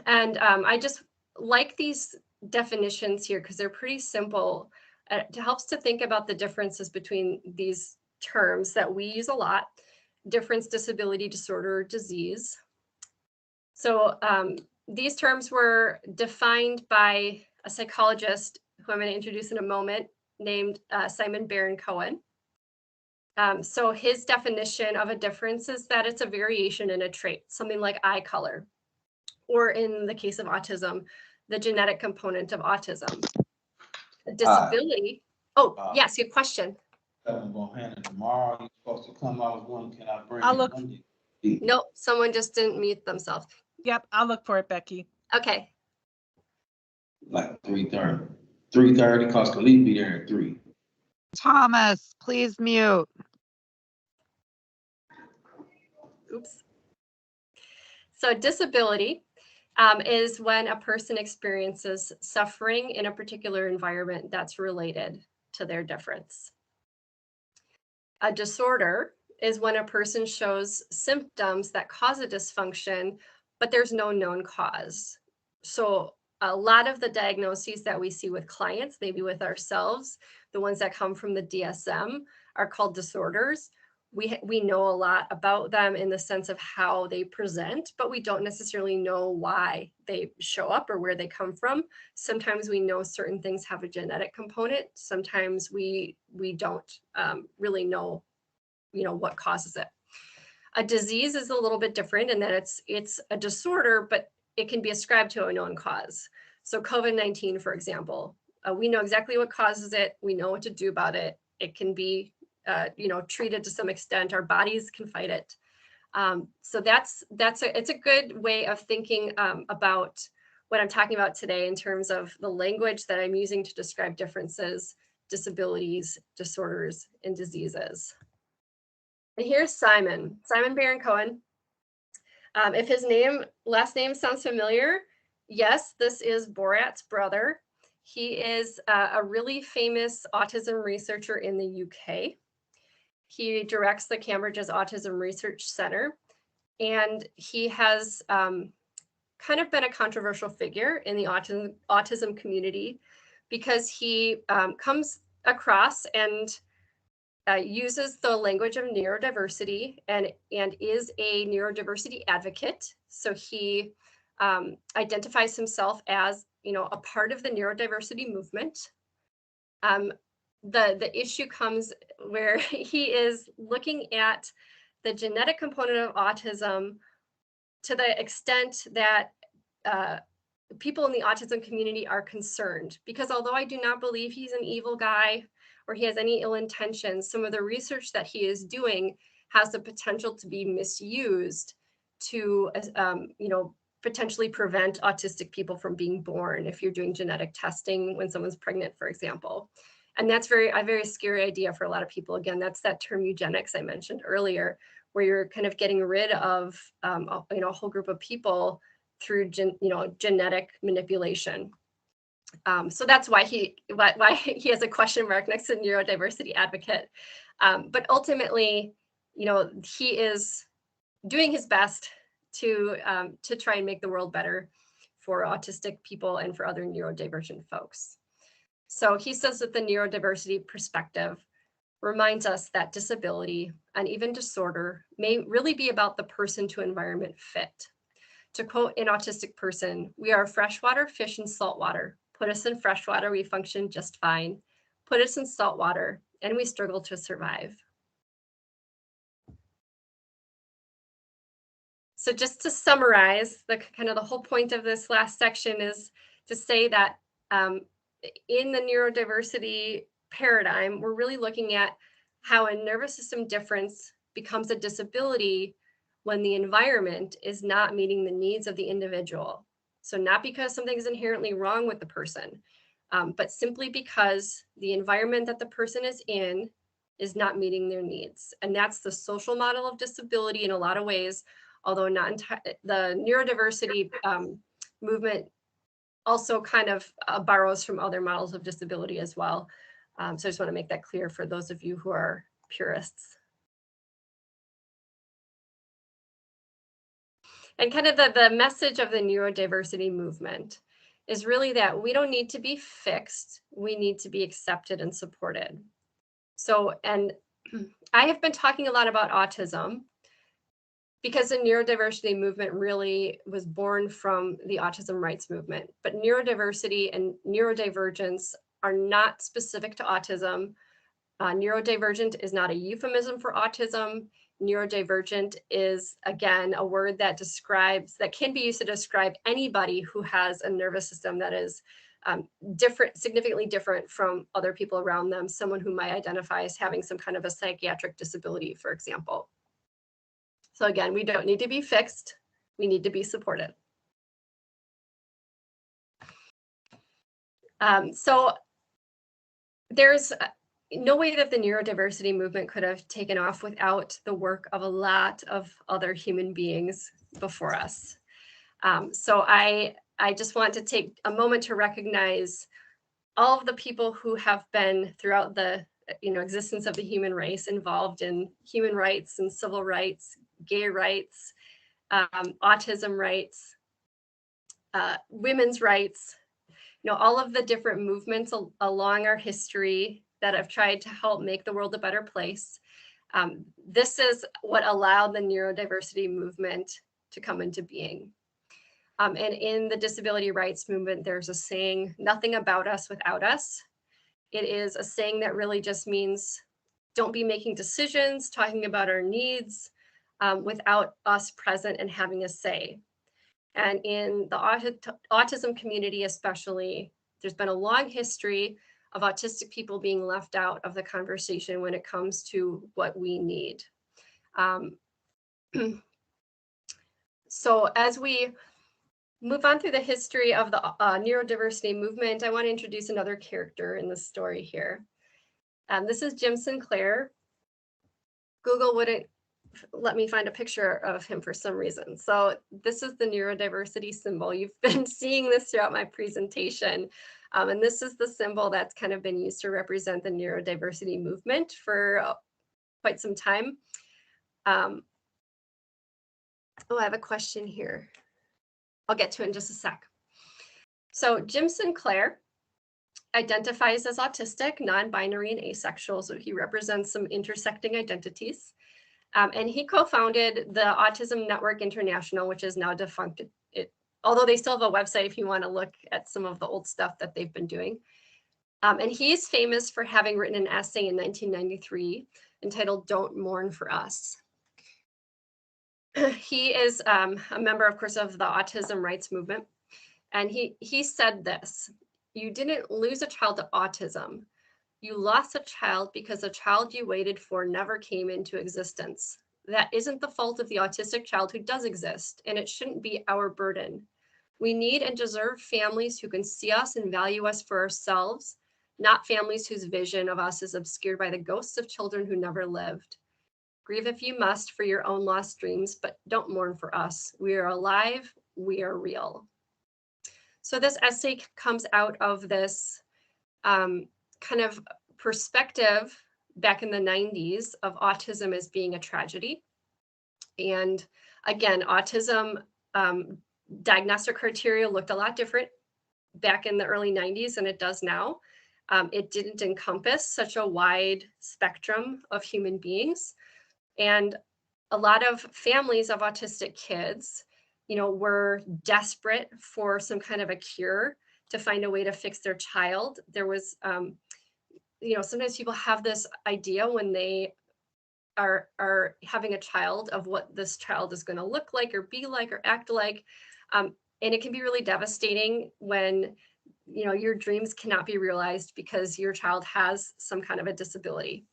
And I just like these definitions here because they're pretty simple. It helps to think about the differences between these terms that we use a lot: difference, disability, disorder, disease. So these terms were defined by a psychologist who I'm going to introduce in a moment, named Simon Baron-Cohen. So his definition of a difference is that it's a variation in a trait, something like eye color, or in the case of autism, the genetic component of autism. A disability. Yes, your question. I'm gonna hand it tomorrow. You're supposed to come. I was wondering, can I bring I'll it look. Monday? Nope, someone just didn't mute themselves. Yep, I'll look for it, Becky. Okay. Like 3:30. 3:30, cause Khalid be there at 3. Thomas, please mute. Oops. So disability is when a person experiences suffering in a particular environment that's related to their difference. A disorder is when a person shows symptoms that cause a dysfunction, but there's no known cause. So a lot of the diagnoses that we see with clients, maybe with ourselves, the ones that come from the DSM, are called disorders. We know a lot about them in the sense of how they present, but we don't necessarily know why they show up or where they come from. Sometimes we know certain things have a genetic component. Sometimes we don't really know, what causes it. A disease is a little bit different in that it's a disorder, but it can be ascribed to a known cause. So COVID-19, for example, we know exactly what causes it. We know what to do about it. It can be treated to some extent. Our bodies can fight it. So it's a good way of thinking about what I'm talking about today in terms of the language that I'm using to describe differences, disabilities, disorders, and diseases. And here's Simon Baron-Cohen. If his last name sounds familiar, yes, this is Borat's brother. He is a really famous autism researcher in the UK. He directs the Cambridge's Autism Research Center, and he has kind of been a controversial figure in the autism community because he comes across and uses the language of neurodiversity and is a neurodiversity advocate. So he identifies himself as, a part of the neurodiversity movement. The issue comes where he is looking at the genetic component of autism to the extent that people in the autism community are concerned. Because although I do not believe he's an evil guy or he has any ill intentions, some of the research that he is doing has the potential to be misused to, potentially prevent autistic people from being born if you're doing genetic testing when someone's pregnant, for example. And that's a very scary idea for a lot of people. Again, that's that term eugenics I mentioned earlier, where you're kind of getting rid of a whole group of people through genetic manipulation. So that's why he has a question mark next to neurodiversity advocate. But ultimately, he is doing his best to try and make the world better for autistic people and for other neurodivergent folks. So he says that the neurodiversity perspective reminds us that disability and even disorder may really be about the person to environment fit. To quote an autistic person, "We are freshwater fish in saltwater. Put us in freshwater, we function just fine. Put us in saltwater, and we struggle to survive." So just to summarize, the whole point of this last section is to say that in the neurodiversity paradigm, we're really looking at how a nervous system difference becomes a disability when the environment is not meeting the needs of the individual. So not because something is inherently wrong with the person, but simply because the environment that the person is in is not meeting their needs. And that's the social model of disability in a lot of ways, although not the neurodiversity movement also kind of borrows from other models of disability as well. So I just want to make that clear for those of you who are purists. And kind of the message of the neurodiversity movement is really that we don't need to be fixed. We need to be accepted and supported. So, and I have been talking a lot about autism because the neurodiversity movement really was born from the autism rights movement. But neurodiversity and neurodivergence are not specific to autism. Neurodivergent is not a euphemism for autism. Neurodivergent is, again, a word that can be used to describe anybody who has a nervous system that is significantly different from other people around them, someone who might identify as having some kind of a psychiatric disability, for example. So again, we don't need to be fixed. We need to be supported. So there's no way that the neurodiversity movement could have taken off without the work of a lot of other human beings before us. So I just want to take a moment to recognize all of the people who have been throughout the existence of the human race involved in human rights and civil rights, gay rights, autism rights, women's rights, all of the different movements along our history that have tried to help make the world a better place. This is what allowed the neurodiversity movement to come into being. And in the disability rights movement, there's a saying, nothing about us without us. It is a saying that really just means don't be making decisions, talking about our needs without us present and having a say. And in the autism community especially, there's been a long history of autistic people being left out of the conversation when it comes to what we need. So as we move on through the history of the neurodiversity movement, I want to introduce another character in the story here. This is Jim Sinclair. Google wouldn't let me find a picture of him for some reason. So this is the neurodiversity symbol. You've been seeing this throughout my presentation. And this is the symbol that's kind of been used to represent the neurodiversity movement for quite some time. Oh, I have a question here. I'll get to it in just a sec. So Jim Sinclair identifies as autistic, non-binary, and asexual. So he represents some intersecting identities. And he co-founded the Autism Network International, which is now defunct. Although they still have a website if you want to look at some of the old stuff that they've been doing. And he's famous for having written an essay in 1993 entitled "Don't Mourn for Us." He is a member, of course, of the autism rights movement. And he said this: you didn't lose a child to autism. You lost a child because the child you waited for never came into existence. That isn't the fault of the autistic child who does exist, and it shouldn't be our burden. We need and deserve families who can see us and value us for ourselves, not families whose vision of us is obscured by the ghosts of children who never lived. Grieve if you must for your own lost dreams, but don't mourn for us. We are alive, we are real. So this essay comes out of this kind of perspective back in the 90s of autism as being a tragedy. And again, autism diagnostic criteria looked a lot different back in the early 90s than it does now. It didn't encompass such a wide spectrum of human beings. And a lot of families of autistic kids, were desperate for some kind of a cure to find a way to fix their child. There was, sometimes people have this idea when they are having a child of what this child is going to look like or be like or act like. And it can be really devastating when, your dreams cannot be realized because your child has some kind of a disability.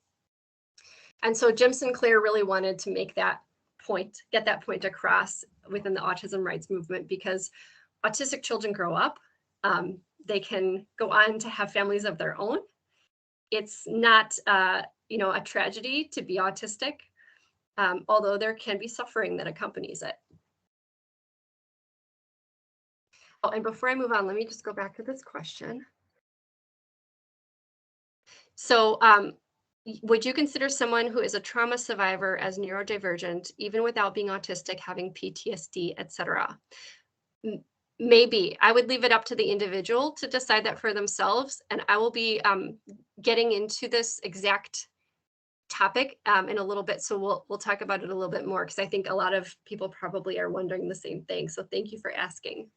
And so Jim Sinclair really wanted to make that point, get that point across within the autism rights movement, because autistic children grow up. They can go on to have families of their own. It's not, a tragedy to be autistic, although there can be suffering that accompanies it. Oh, and before I move on, let me just go back to this question. So would you consider someone who is a trauma survivor as neurodivergent, even without being autistic, having PTSD, etc.? Maybe. I would leave it up to the individual to decide that for themselves. And I will be getting into this exact topic in a little bit. So we'll talk about it a little bit more, because I think a lot of people probably are wondering the same thing. So thank you for asking.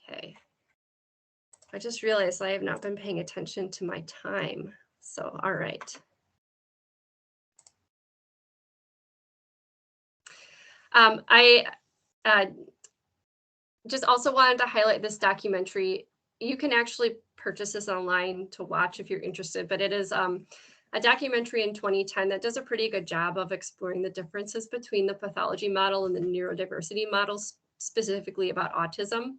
Okay. I just realized I have not been paying attention to my time. So, all right. I just also wanted to highlight this documentary. You can actually purchase this online to watch if you're interested, but it is a documentary in 2010 that does a pretty good job of exploring the differences between the pathology model and the neurodiversity models, specifically about autism.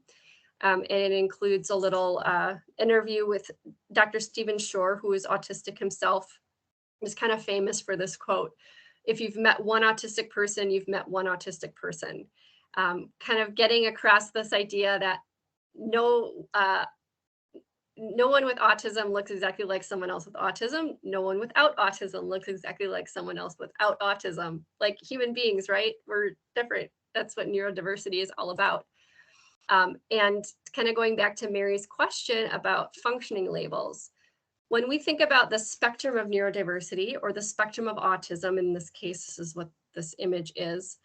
And it includes a little interview with Dr. Stephen Shore, who is autistic himself. He's kind of famous for this quote: if you've met one autistic person, you've met one autistic person. Kind of getting across this idea that no one with autism looks exactly like someone else with autism. No one without autism looks exactly like someone else without autism. Like human beings, right? We're different. That's what neurodiversity is all about. And kind of going back to Mary's question about functioning labels, when we think about the spectrum of neurodiversity or the spectrum of autism, in this case, this is what this image is,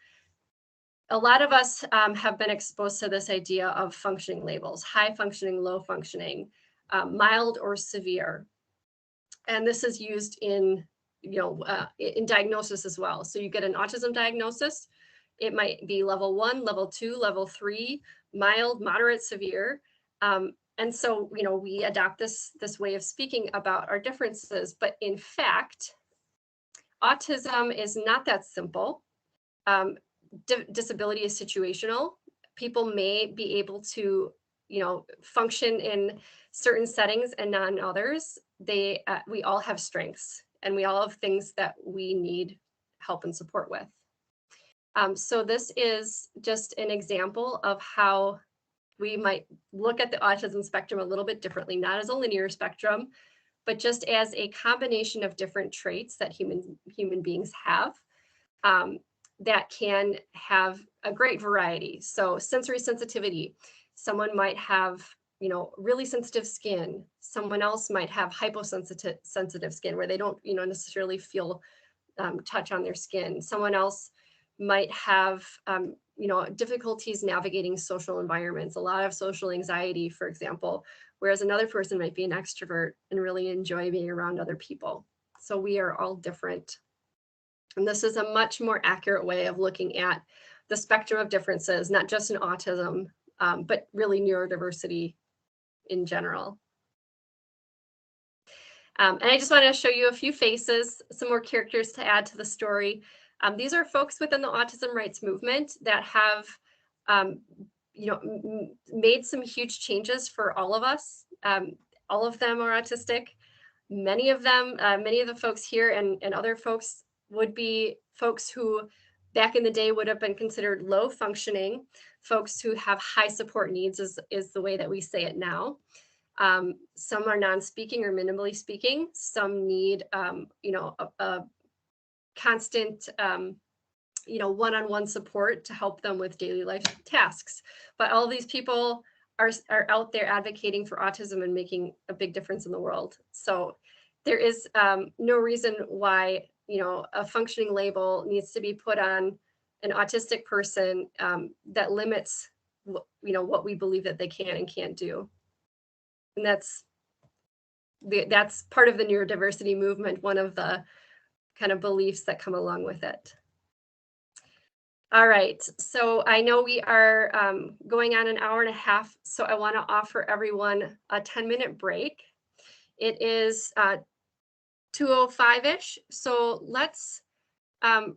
a lot of us have been exposed to this idea of functioning labels: high functioning, low functioning, mild or severe. And this is used in, in diagnosis as well. So you get an autism diagnosis, it might be level 1, level 2, level 3, mild, moderate, severe. And so, we adopt this way of speaking about our differences, but in fact, autism is not that simple. Disability is situational. People may be able to, function in certain settings and not in others. We all have strengths, and we all have things that we need help and support with. So this is just an example of how we might look at the autism spectrum a little bit differently, not as a linear spectrum, but just as a combination of different traits that human beings have that can have a great variety. So sensory sensitivity, someone might have, really sensitive skin. Someone else might have hyposensitive skin where they don't, necessarily feel touch on their skin. Someone else might have, difficulties navigating social environments, a lot of social anxiety, for example, whereas another person might be an extrovert and really enjoy being around other people. So we are all different. And this is a much more accurate way of looking at the spectrum of differences, not just in autism, but really neurodiversity in general. And I just want to show you a few faces, some more characters to add to the story. These are folks within the autism rights movement that have, made some huge changes for all of us. All of them are autistic. Many of them, many of the folks here and other folks would be folks who back in the day would have been considered low functioning. Folks who have high support needs is the way that we say it now. Some are non-speaking or minimally speaking. Some need, a constant, one-on-one support to help them with daily life tasks. But all of these people are out there advocating for autism and making a big difference in the world. So there is no reason why, a functioning label needs to be put on an autistic person that limits, what we believe that they can and can't do. And that's part of the neurodiversity movement, one of the kind of beliefs that come along with it. All right, so I know we are going on an hour and a half, so I want to offer everyone a 10-minute break. It is 2:05-ish, so let's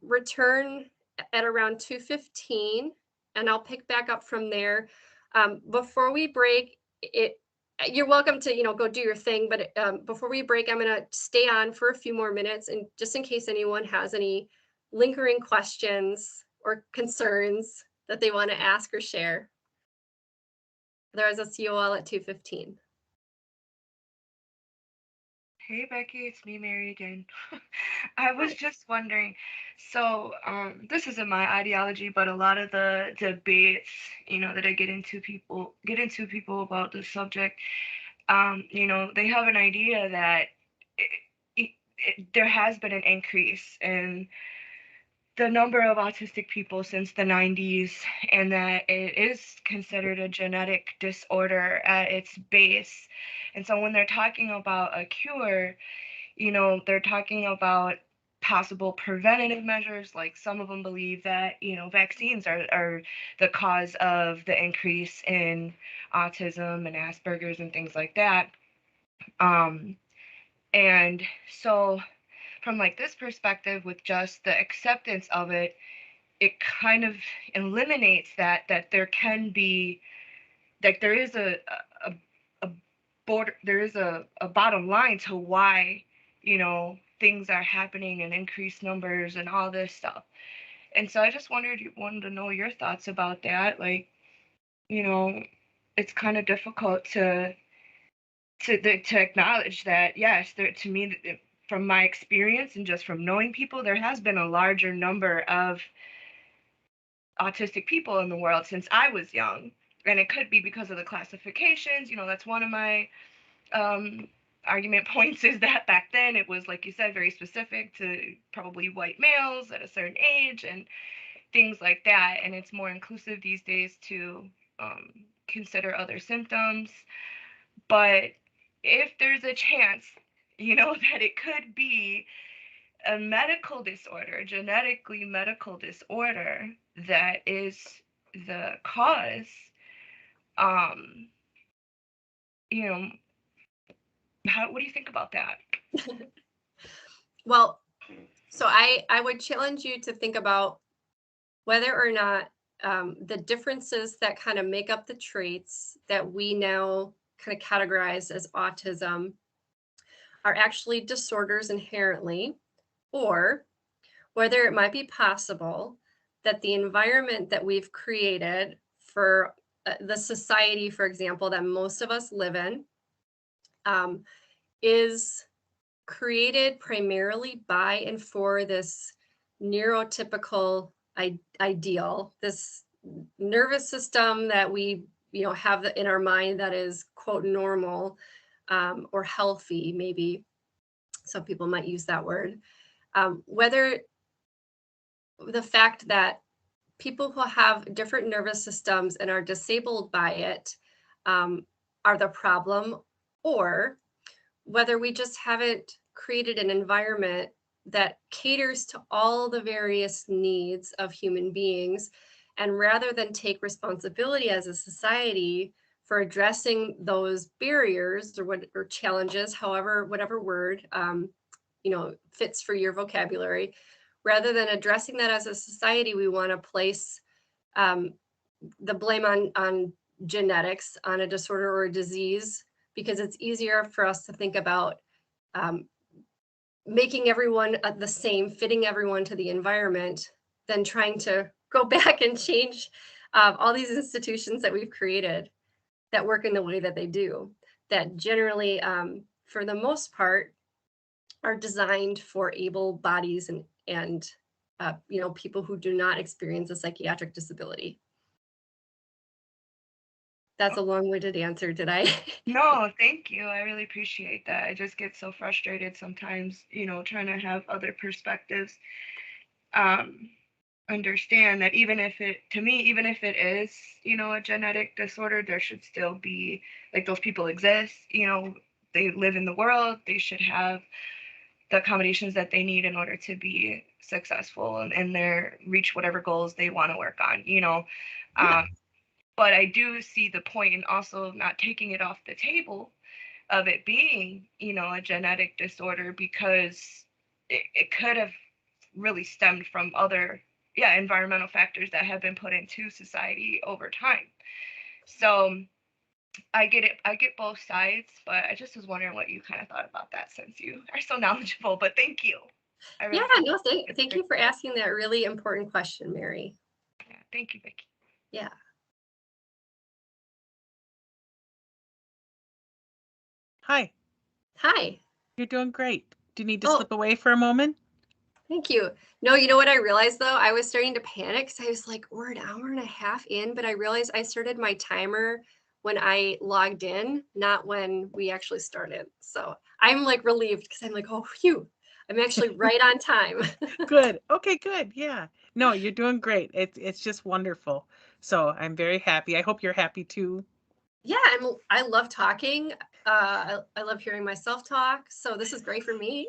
return at around 2:15, and I'll pick back up from there. Before we break, you're welcome to go do your thing, but before we break, I'm going to stay on for a few more minutes, and just in case anyone has any lingering questions or concerns that they want to ask or share. Otherwise, I'll see you all at 2:15. Hey Becky, it's me, Mary again. I was just wondering, so this isn't my ideology, but a lot of the debates, that I get into people about this subject, they have an idea that there has been an increase in the number of autistic people since the 90s, and that it is considered a genetic disorder at its base. And so when they're talking about a cure, they're talking about possible preventative measures. Like some of them believe that, vaccines are the cause of the increase in autism and Asperger's and things like that. And so from like this perspective, with just the acceptance of it, it kind of eliminates that there can be, like, there is a border, there is a bottom line to why, things are happening in increased numbers and all this stuff. And so I just wanted to know your thoughts about that. Like, it's kind of difficult to acknowledge that, yes, to me, from my experience and just from knowing people, there has been a larger number of autistic people in the world since I was young. and it could be because of the classifications. That's one of my argument points, is that back then it was, like you said, very specific to probably white males at a certain age and things like that. And it's more inclusive these days to consider other symptoms. But if there's a chance, that it could be a medical disorder, a genetically medical disorder that is the cause, what do you think about that? Well, so I would challenge you to think about whether or not the differences that kind of make up the traits that we now kind of categorize as autism are actually disorders inherently, or whether it might be possible that the environment that we've created for the society, for example, that most of us live in, is created primarily by and for this neurotypical ideal, this nervous system that we have in our mind that is, quote, normal, or healthy, maybe some people might use that word. Whether the fact that people who have different nervous systems and are disabled by it are the problem, or whether we just haven't created an environment that caters to all the various needs of human beings. And rather than take responsibility as a society for addressing those barriers or challenges, whatever word fits for your vocabulary, rather than addressing that as a society, we want to place the blame on genetics, on a disorder or a disease, because it's easier for us to think about making everyone the same, fitting everyone to the environment, than trying to go back and change all these institutions that we've created that work in the way that they do, that generally, for the most part, are designed for able bodies and people who do not experience a psychiatric disability. That's a long-winded answer, did I? No, thank you. I really appreciate that. I just get so frustrated sometimes, trying to have other perspectives. Understand that even if it is, a genetic disorder, there should still be, like, those people exist, they live in the world, they should have the accommodations that they need in order to be successful and reach whatever goals they want to work on, Yeah. But I do see the point in also not taking it off the table of it being, a genetic disorder, because it could have really stemmed from other, environmental factors that have been put into society over time. So I get it. I get both sides, but I just was wondering what you kind of thought about that, since you are so knowledgeable. But thank you. Yeah, no, thank you for asking that really important question, Mary. Yeah, thank you, Vicki. Yeah. Hi, Hi. you're doing great. Do you need to Oh. slip away for a moment? Thank you. No, you know what I realized though? I was starting to panic because I was like, we're an hour and a half in, but I realized I started my timer when I logged in, not when we actually started. So I'm like relieved because I'm like, oh, phew, I'm actually right on time. Good. Okay, good. Yeah. No, you're doing great. It's just wonderful. So I'm very happy. I hope you're happy too. Yeah, I love talking. I love hearing myself talk. So this is great for me.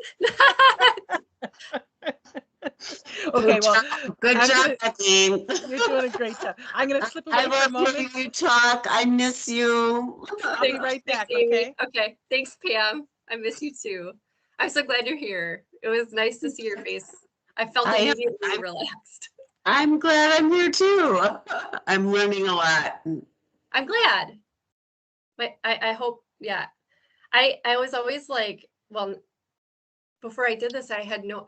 Okay, well, Good I'm job, gonna- Becky. you're doing a great job. I'm going to slip away I for a love moment. hearing you talk. I miss you. I'll be right back, Thanks, Amy. okay? Okay, thanks, Pam. I miss you too. I'm so glad you're here. It was nice to see your face. I felt immediately relaxed. I'm glad I'm here too. I'm learning a lot. I'm glad. But I hope, yeah. I was always like, well, before I did this, I have no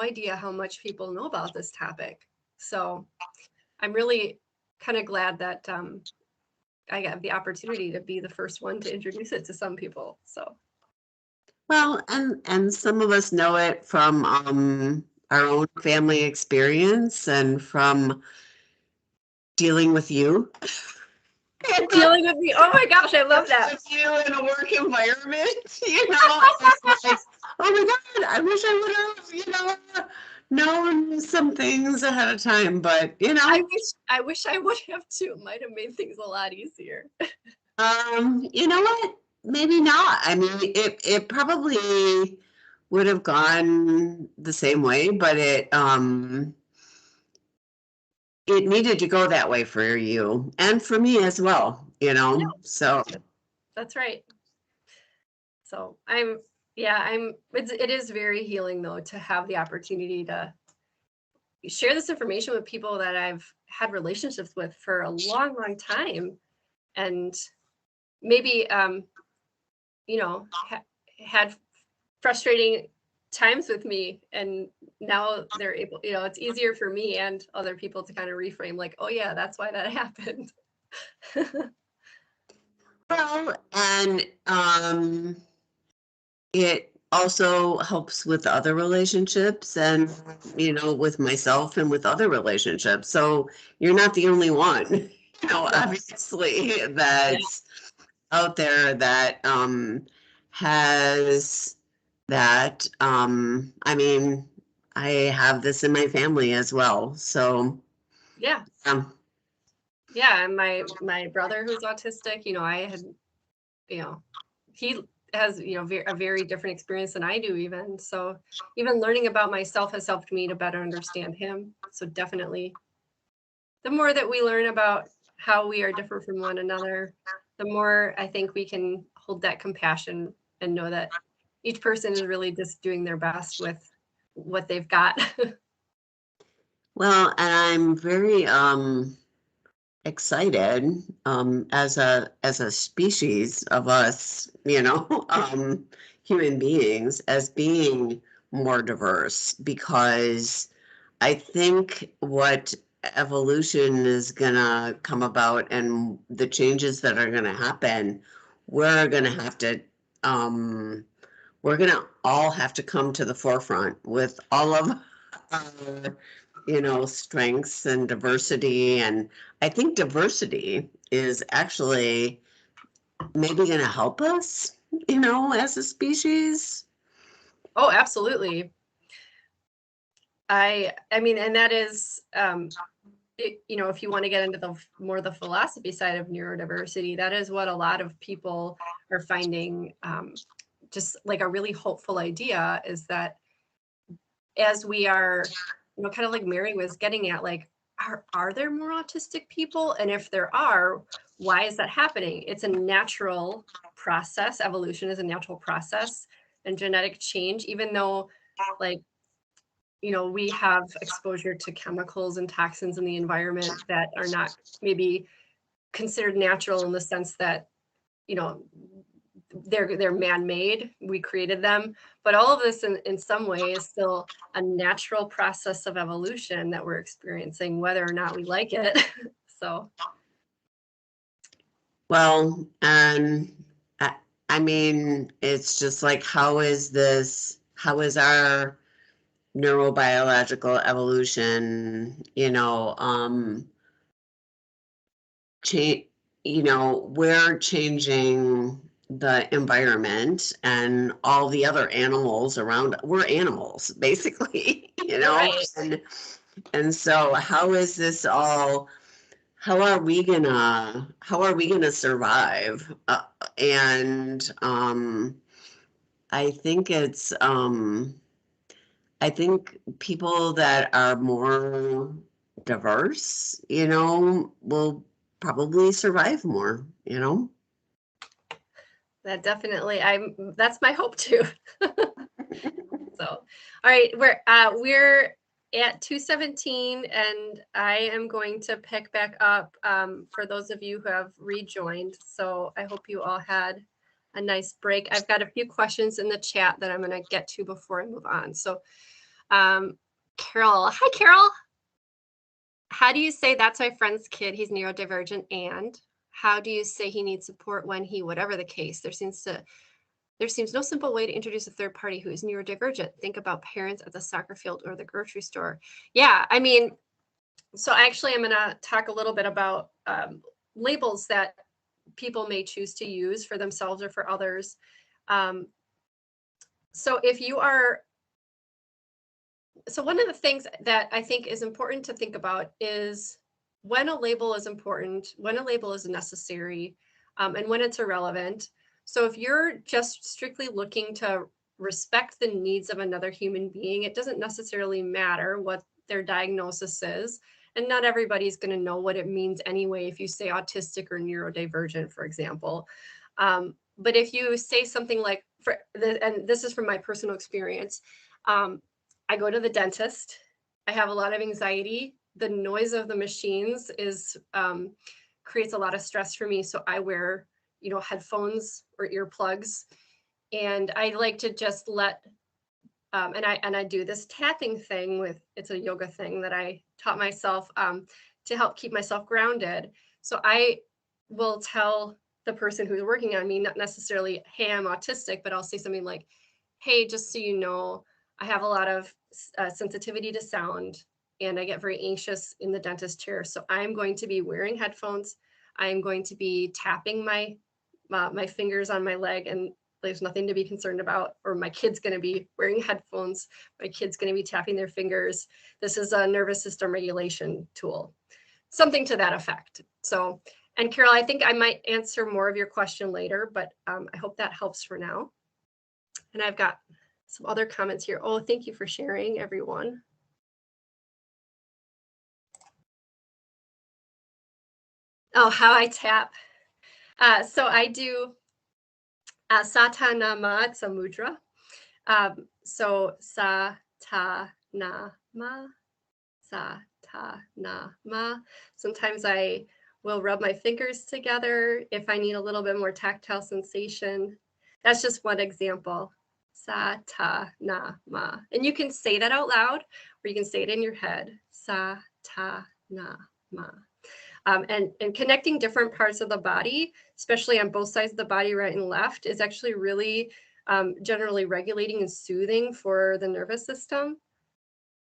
idea how much people know about this topic. So I'm really kind of glad that I got the opportunity to be the first one to introduce it to some people. So. Well, and some of us know it from our own family experience and from dealing with you. Dealing with me. Oh my gosh, I love that. With you in a work environment, you know, it's like, oh my God, I wish I would have, you know, known some things ahead of time, but you know, I wish I would have too. Might have made things a lot easier. you know what? Maybe not. I mean, it probably would have gone the same way, but it needed to go that way for you and for me as well, you know, so. That's right. So it is very healing though to have the opportunity to share this information with people that I've had relationships with for a long, long time. And maybe, you know, had frustrating times with me, and now they're able, you know, it's easier for me and other people to kind of reframe like, oh yeah, that's why that happened. Well, and it also helps with other relationships and, you know, with myself and with other relationships. So you're not the only one, you know, obviously that's out there that has that. I mean, I have this in my family as well. So Yeah. Yeah, and my brother who's autistic, you know, I had, you know, he has, you know, a very different experience than I do even. So even learning about myself has helped me to better understand him. So definitely the more that we learn about how we are different from one another, the more I think we can hold that compassion and know that each person is really just doing their best with what they've got. Well, and I'm very excited as a species of us, you know, human beings as being more diverse, because I think what evolution is gonna come about and the changes that are gonna happen, we're gonna have to we're gonna all have to come to the forefront with all of our, you know, strengths and diversity. And I think diversity is actually maybe gonna help us, you know, as a species. Oh, absolutely. I mean, and that is, you know, if you want to get into the philosophy side of neurodiversity, that is what a lot of people are finding, just like a really hopeful idea, is that as we are, you know, kind of like Mary was getting at, like, are there more autistic people? And if there are, why is that happening? It's a natural process. Evolution is a natural process, and genetic change, even though, like, you know, we have exposure to chemicals and toxins in the environment that are not maybe considered natural in the sense that, you know, they're man-made, we created them, but all of this in some way is still a natural process of evolution that we're experiencing, whether or not we like it. So Well, I mean, it's just like, how is our neurobiological evolution, you know, change, you know, we're changing the environment and all the other animals around. We're animals basically, you know. right. And so how is this all, how are we gonna survive? And I think it's I think people that are more diverse, you know, will probably survive more, you know. That definitely, that's my hope too. So, all right, we're at 2:17, and I am going to pick back up for those of you who have rejoined. So I hope you all had a nice break. I've got a few questions in the chat that I'm going to get to before I move on. So Carol, hi Carol. How do you say that's my friend's kid? He's neurodivergent. And how do you say he needs support when he, whatever the case, there seems no simple way to introduce a third party who is neurodivergent. Think about parents at the soccer field or the grocery store. Yeah, I mean, so actually I'm going to talk a little bit about labels that people may choose to use for themselves or for others. So if you are, so one of the things that I think is important to think about is when a label is important, when a label is necessary, and when it's irrelevant. So if you're just strictly looking to respect the needs of another human being, it doesn't necessarily matter what their diagnosis is. And not everybody's going to know what it means anyway if you say autistic or neurodivergent, for example. But if you say something like, and this is from my personal experience, I go to the dentist, I have a lot of anxiety. The noise of the machines is creates a lot of stress for me. So I wear, headphones or earplugs, and I like to just let, and I do this tapping thing with, it's a yoga thing that I taught myself to help keep myself grounded. So I will tell the person who's working on me, not necessarily, hey, I'm autistic, but I'll say something like, hey, just so you know, I have a lot of sensitivity to sound, and I get very anxious in the dentist chair. So I'm going to be wearing headphones. I am going to be tapping my fingers on my leg, and there's nothing to be concerned about. Or my kid's going to be wearing headphones. My kid's going to be tapping their fingers. This is a nervous system regulation tool, something to that effect. So, and Carol, I think I might answer more of your question later, but I hope that helps for now. And I've got some other comments here. Oh, thank you for sharing, everyone. Oh, how I tap. So I do Satanama, it's a mudra. So Satanama, Satanama. Sometimes I will rub my fingers together if I need a little bit more tactile sensation. That's just one example. Satanama. And you can say that out loud, or you can say it in your head. Satanama. And connecting different parts of the body, especially on both sides of the body, right and left, is actually really generally regulating and soothing for the nervous system.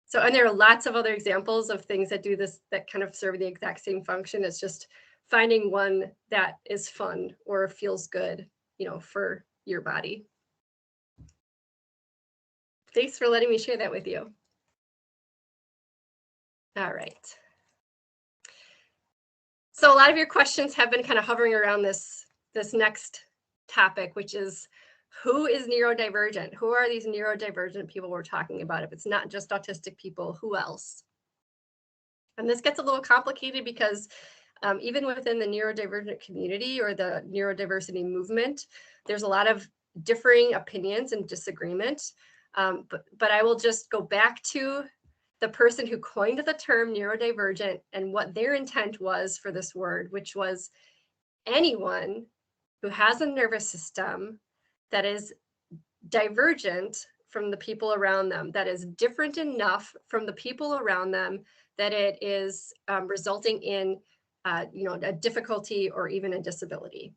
So, and there are lots of other examples of things that do this, that kind of serve the exact same function. It's just finding one that is fun or feels good, for your body. Thanks for letting me share that with you. All right. So a lot of your questions have been kind of hovering around this next topic, which is, who is neurodivergent? Who are these neurodivergent people we're talking about? If it's not just autistic people, who else? And this gets a little complicated because even within the neurodivergent community or the neurodiversity movement, there's a lot of differing opinions and disagreement. But I will just go back to the person who coined the term neurodivergent and what their intent was for this word, which was anyone who has a nervous system that is divergent from the people around them, that is different enough from the people around them that it is resulting in a difficulty or even a disability.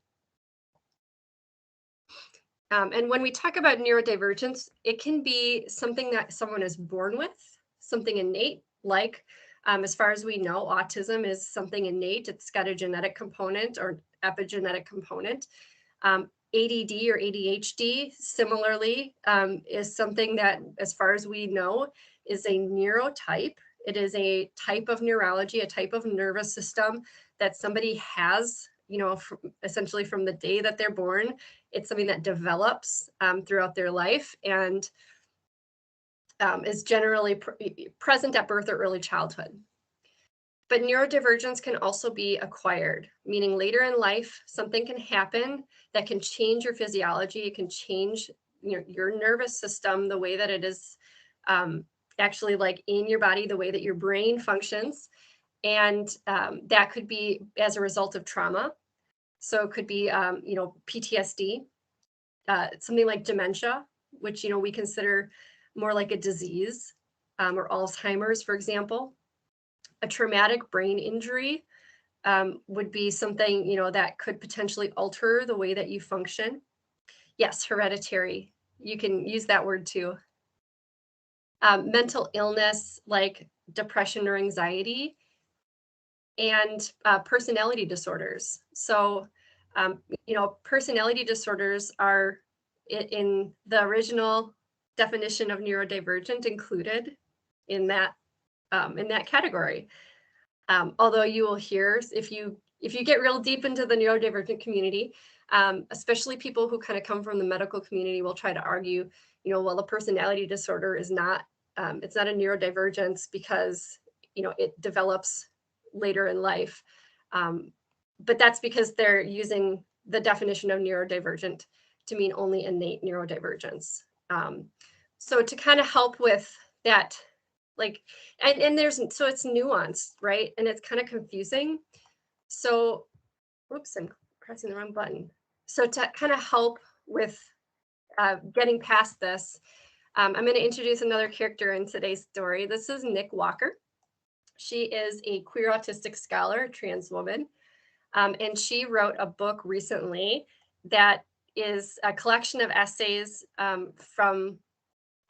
And when we talk about neurodivergence, it can be something that someone is born with, something innate, like as far as we know, autism is something innate. It's got a genetic component or epigenetic component. ADD or ADHD, similarly, is something that, as far as we know, is a neurotype. It is a type of neurology, a type of nervous system that somebody has, essentially from the day that they're born. It's something that develops throughout their life and is generally present at birth or early childhood. But neurodivergence can also be acquired, meaning later in life, something can happen that can change your physiology. It can change your nervous system, the way that it is actually like in your body, the way that your brain functions. And that could be as a result of trauma. So it could be, PTSD, something like dementia, which, we consider more like a disease, or Alzheimer's, for example. A traumatic brain injury would be something, that could potentially alter the way that you function. Yes, hereditary. You can use that word too. Mental illness like depression or anxiety and personality disorders. So, personality disorders are in the original definition of neurodivergent included in that category. Although you will hear, if you get real deep into the neurodivergent community, especially people who kind of come from the medical community, will try to argue, well, a personality disorder is not, it's not a neurodivergence because, it develops later in life. But that's because they're using the definition of neurodivergent to mean only innate neurodivergence. So to kind of help with that, and so it's nuanced, right? And it's kind of confusing. So, oops, I'm pressing the wrong button. So to kind of help with getting past this, I'm going to introduce another character in today's story. This is Nick Walker. She is a queer autistic scholar, a trans woman, and she wrote a book recently that is a collection of essays from,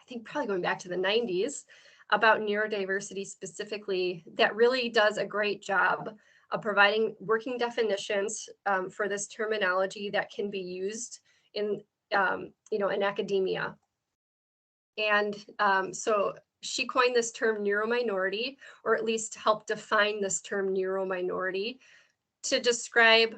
I think, probably going back to the 90s, about neurodiversity specifically, that really does a great job of providing working definitions for this terminology that can be used in, in academia. And so she coined this term neurominority, or at least helped define this term neurominority, to describe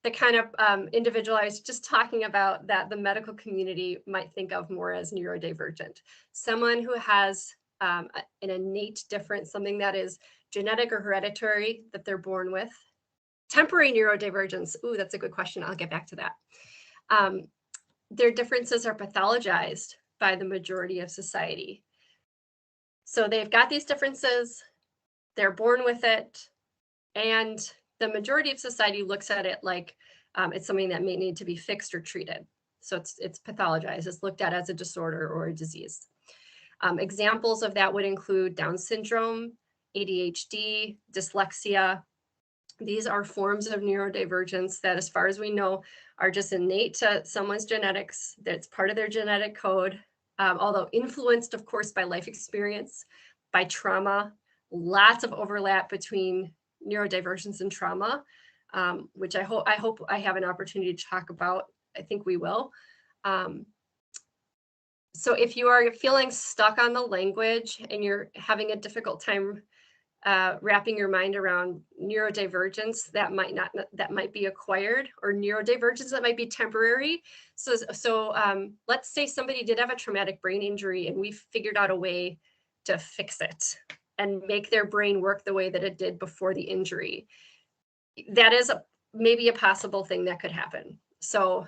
the kind of individual I was just talking about that the medical community might think of more as neurodivergent. Someone who has an innate difference, something that is genetic or hereditary that they're born with. Temporary neurodivergence, ooh, that's a good question. I'll get back to that. Their differences are pathologized by the majority of society. So they've got these differences, they're born with it, and the majority of society looks at it like it's something that may need to be fixed or treated. So it's pathologized, it's looked at as a disorder or a disease. Examples of that would include Down syndrome, ADHD, dyslexia. These are forms of neurodivergence that, as far as we know, are just innate to someone's genetics. That's part of their genetic code, although influenced, of course, by life experience, by trauma. Lots of overlap between neurodivergence and trauma, which I hope I have an opportunity to talk about. I think we will. So if you are feeling stuck on the language and you're having a difficult time wrapping your mind around neurodivergence that might be acquired, or neurodivergence that might be temporary. So let's say somebody did have a traumatic brain injury and we figured out a way to fix it and make their brain work the way that it did before the injury. That is maybe a possible thing that could happen. So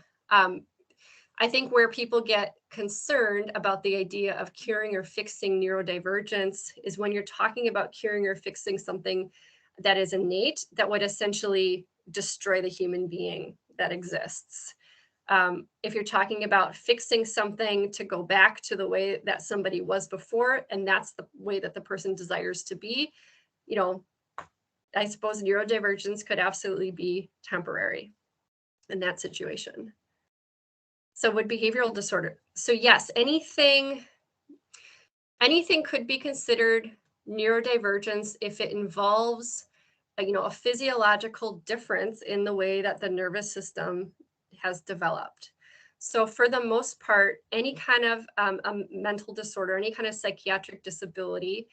I think where people get concerned about the idea of curing or fixing neurodivergence is when you're talking about curing or fixing something that is innate, that would essentially destroy the human being that exists. If you're talking about fixing something to go back to the way that somebody was before, and that's the way that the person desires to be, I suppose neurodivergence could absolutely be temporary in that situation. So would behavioral disorder. So yes, anything could be considered neurodivergence if it involves, a physiological difference in the way that the nervous system has developed. So for the most part, any kind of a mental disorder, any kind of psychiatric disability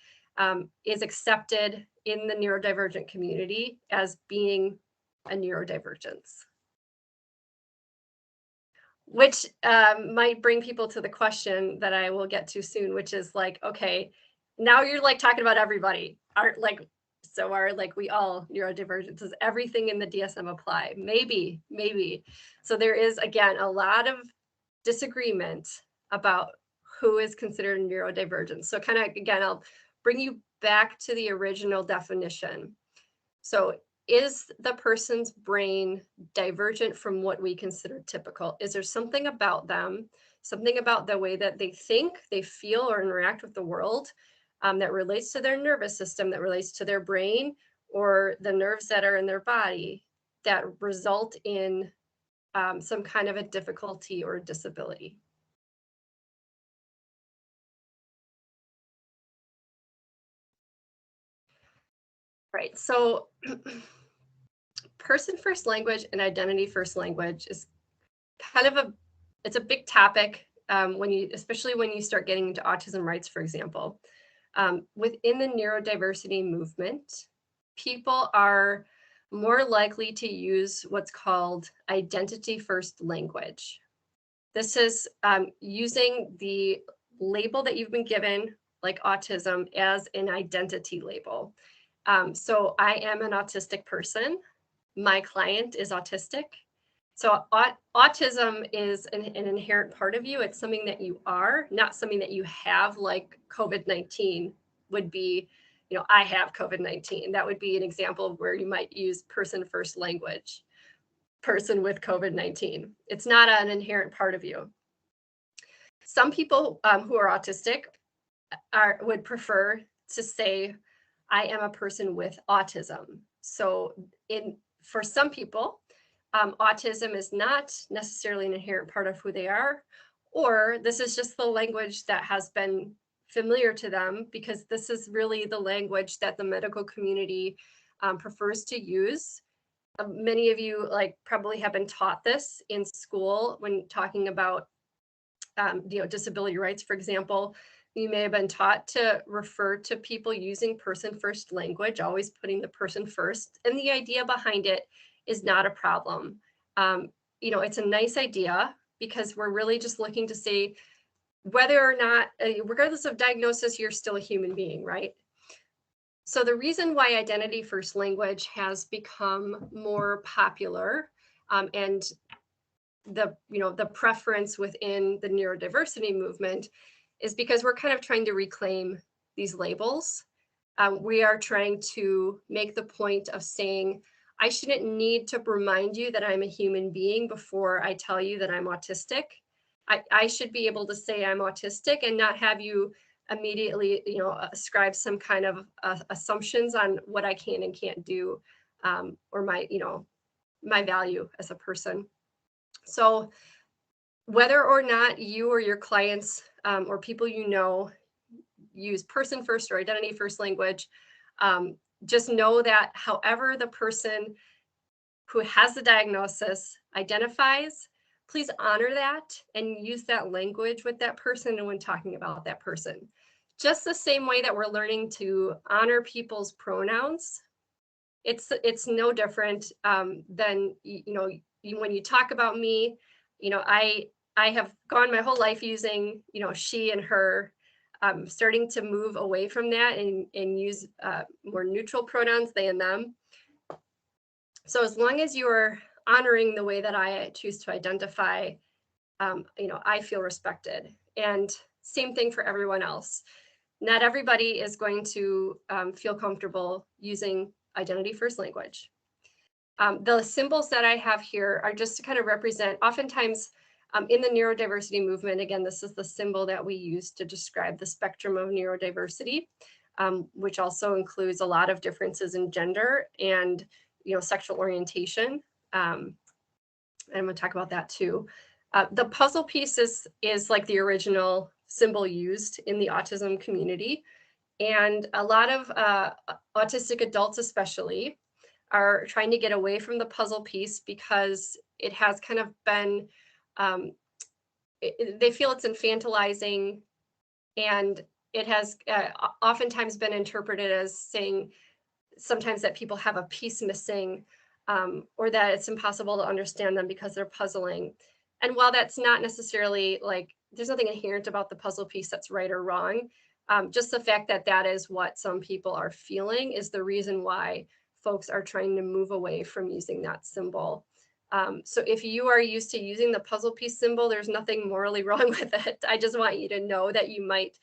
is accepted in the neurodivergent community as being a neurodivergence. Which might bring people to the question that I will get to soon, which is like, okay, now you're like talking about everybody. Are we all neurodivergent? Does everything in the DSM apply? Maybe. So there is, again, a lot of disagreement about who is considered neurodivergent. So kind of, again, I'll bring you back to the original definition. So is the person's brain divergent from what we consider typical? Is there something about them, something about the way that they think, they feel, or interact with the world that relates to their nervous system, that relates to their brain, or the nerves that are in their body that result in some kind of a difficulty or disability? Right. So person first language and identity first language is kind of it's a big topic especially when you start getting into autism rights, for example. Within the neurodiversity movement, people are more likely to use what's called identity first language. This is using the label that you've been given, like autism, as an identity label. So I am an autistic person. My client is autistic. So autism is an inherent part of you. It's something that you are, not something that you have, like COVID-19 would be, I have COVID-19. That would be an example of where you might use person first language, person with COVID-19. It's not an inherent part of you. Some people who are autistic would prefer to say, I am a person with autism. So for some people, autism is not necessarily an inherent part of who they are, or this is just the language that has been familiar to them because this is really the language that the medical community prefers to use. Many of you probably have been taught this in school when talking about disability rights, for example. You may have been taught to refer to people using person first language, always putting the person first. And the idea behind it is not a problem. It's a nice idea because we're really just looking to say whether or not, regardless of diagnosis, you're still a human being, right? So the reason why identity first language has become more popular and the preference within the neurodiversity movement is because we're kind of trying to reclaim these labels. We are trying to make the point of saying, I shouldn't need to remind you that I'm a human being before I tell you that I'm autistic. I should be able to say I'm autistic and not have you immediately, ascribe some kind of assumptions on what I can and can't do, or my value as a person. So whether or not you or your clients or people use person first or identity first language, just know that however the person who has the diagnosis identifies, please honor that and use that language with that person and when talking about that person. Just the same way that we're learning to honor people's pronouns, it's no different than when you talk about me. I have gone my whole life using she and her. Starting to move away from that and use more neutral pronouns, they and them. So as long as you're honoring the way that I choose to identify, I feel respected. And same thing for everyone else. Not everybody is going to feel comfortable using identity first language. The symbols that I have here are just to kind of represent, oftentimes in the neurodiversity movement, again, this is the symbol that we use to describe the spectrum of neurodiversity, which also includes a lot of differences in gender and sexual orientation. And I'm going to talk about that too. The puzzle piece is like the original symbol used in the autism community. And a lot of autistic adults especially are trying to get away from the puzzle piece because it has kind of been, they feel it's infantilizing, and it has oftentimes been interpreted as saying sometimes that people have a piece missing, or that it's impossible to understand them because they're puzzling. And while that's not necessarily there's nothing inherent about the puzzle piece that's right or wrong, just the fact that that is what some people are feeling is the reason why folks are trying to move away from using that symbol. So if you are used to using the puzzle piece symbol, there's nothing morally wrong with it. I just want you to know that you might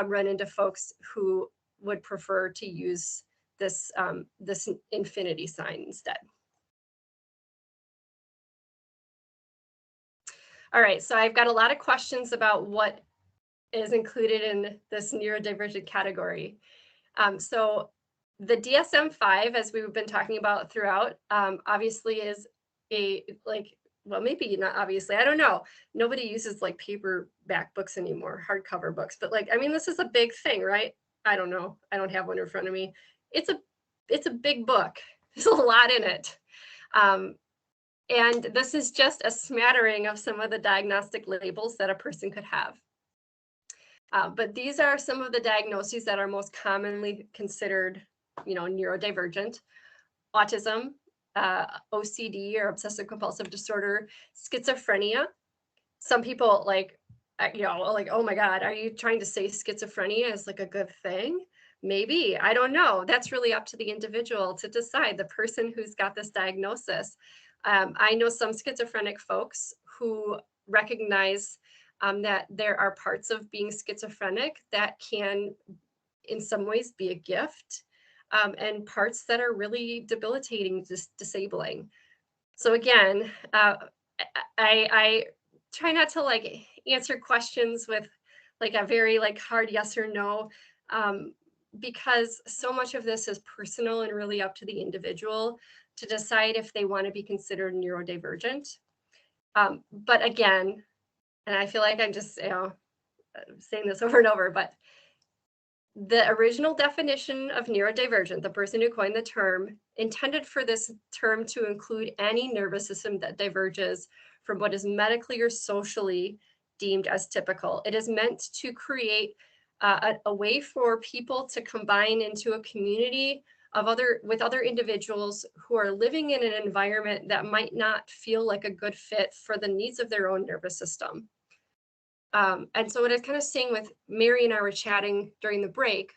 run into folks who would prefer to use this infinity sign instead. All right, so I've got a lot of questions about what is included in this neurodivergent category. So the DSM-5, as we've been talking about throughout, obviously is well, maybe not obviously, I don't know. Nobody uses paperback books anymore, hardcover books, but I mean, this is a big thing, right? I don't know. I don't have one in front of me. It's a it's a big book. There's a lot in it. And this is just a smattering of some of the diagnostic labels that a person could have. But these are some of the diagnoses that are most commonly considered, neurodivergent: autism, OCD or obsessive compulsive disorder, schizophrenia. Some people like, oh my God, are you trying to say schizophrenia is like a good thing? Maybe, I don't know. That's really up to the individual to decide, the person who's got this diagnosis. I know some schizophrenic folks who recognize that there are parts of being schizophrenic that can, in some ways, be a gift, and parts that are really debilitating, disabling. So again, I try not to like answer questions with like a very like hard yes or no, because so much of this is personal and really up to the individual to decide if they want to be considered neurodivergent. But again, and I feel like I'm just saying this over and over, but the original definition of neurodivergent, the person who coined the term, intended for this term to include any nervous system that diverges from what is medically or socially deemed as typical. It is meant to create a way for people to combine into a community with other individuals who are living in an environment that might not feel like a good fit for the needs of their own nervous system. And so what I was kind of saying with Mary and I were chatting during the break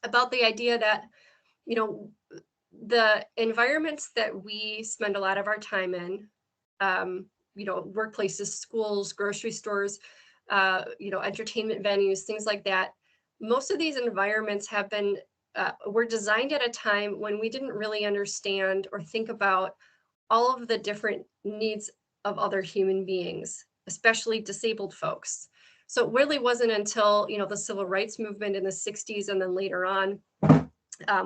about the idea that, the environments that we spend a lot of our time in, workplaces, schools, grocery stores, entertainment venues, things like that. Most of these environments have been, were designed at a time when we didn't really understand or think about all of the different needs of other human beings, especially disabled folks. So it really wasn't until, the civil rights movement in the 60s and then later on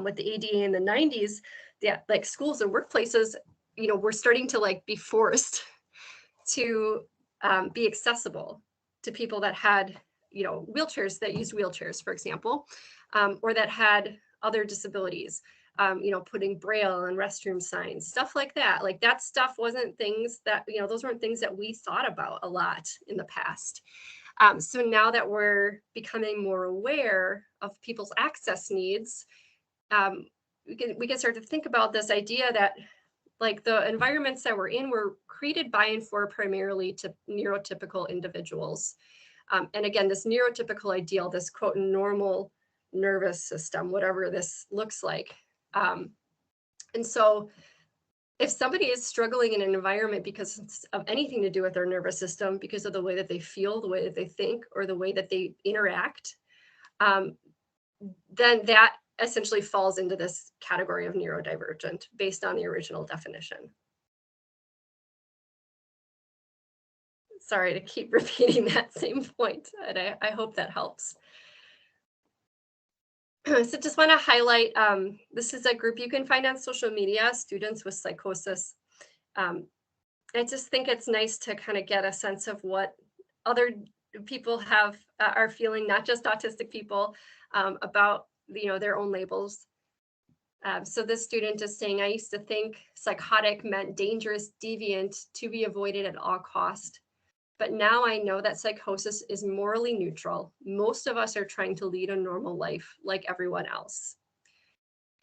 with the ADA in the 90s, that like schools and workplaces, were starting to like be forced to be accessible to people that had, wheelchairs, that used wheelchairs, for example, or that had other disabilities. Putting Braille and restroom signs, stuff like that. Like that stuff wasn't things that, those weren't things that we thought about a lot in the past. So now that we're becoming more aware of people's access needs, we can start to think about this idea that like the environments that we're in were created by and for primarily to neurotypical individuals. And again, this neurotypical ideal, this quote, normal nervous system, whatever this looks like. And so if somebody is struggling in an environment because of anything to do with their nervous system, because of the way that they feel, the way that they think, or the way that they interact, then that essentially falls into this category of neurodivergent based on the original definition. Sorry to keep repeating that same point, and I hope that helps. So just want to highlight, this is a group you can find on social media, Students with Psychosis. I just think it's nice to kind of get a sense of what other people are feeling, not just autistic people, about their own labels. So this student is saying, I used to think psychotic meant dangerous, deviant, to be avoided at all cost. But now I know that psychosis is morally neutral. Most of us are trying to lead a normal life like everyone else.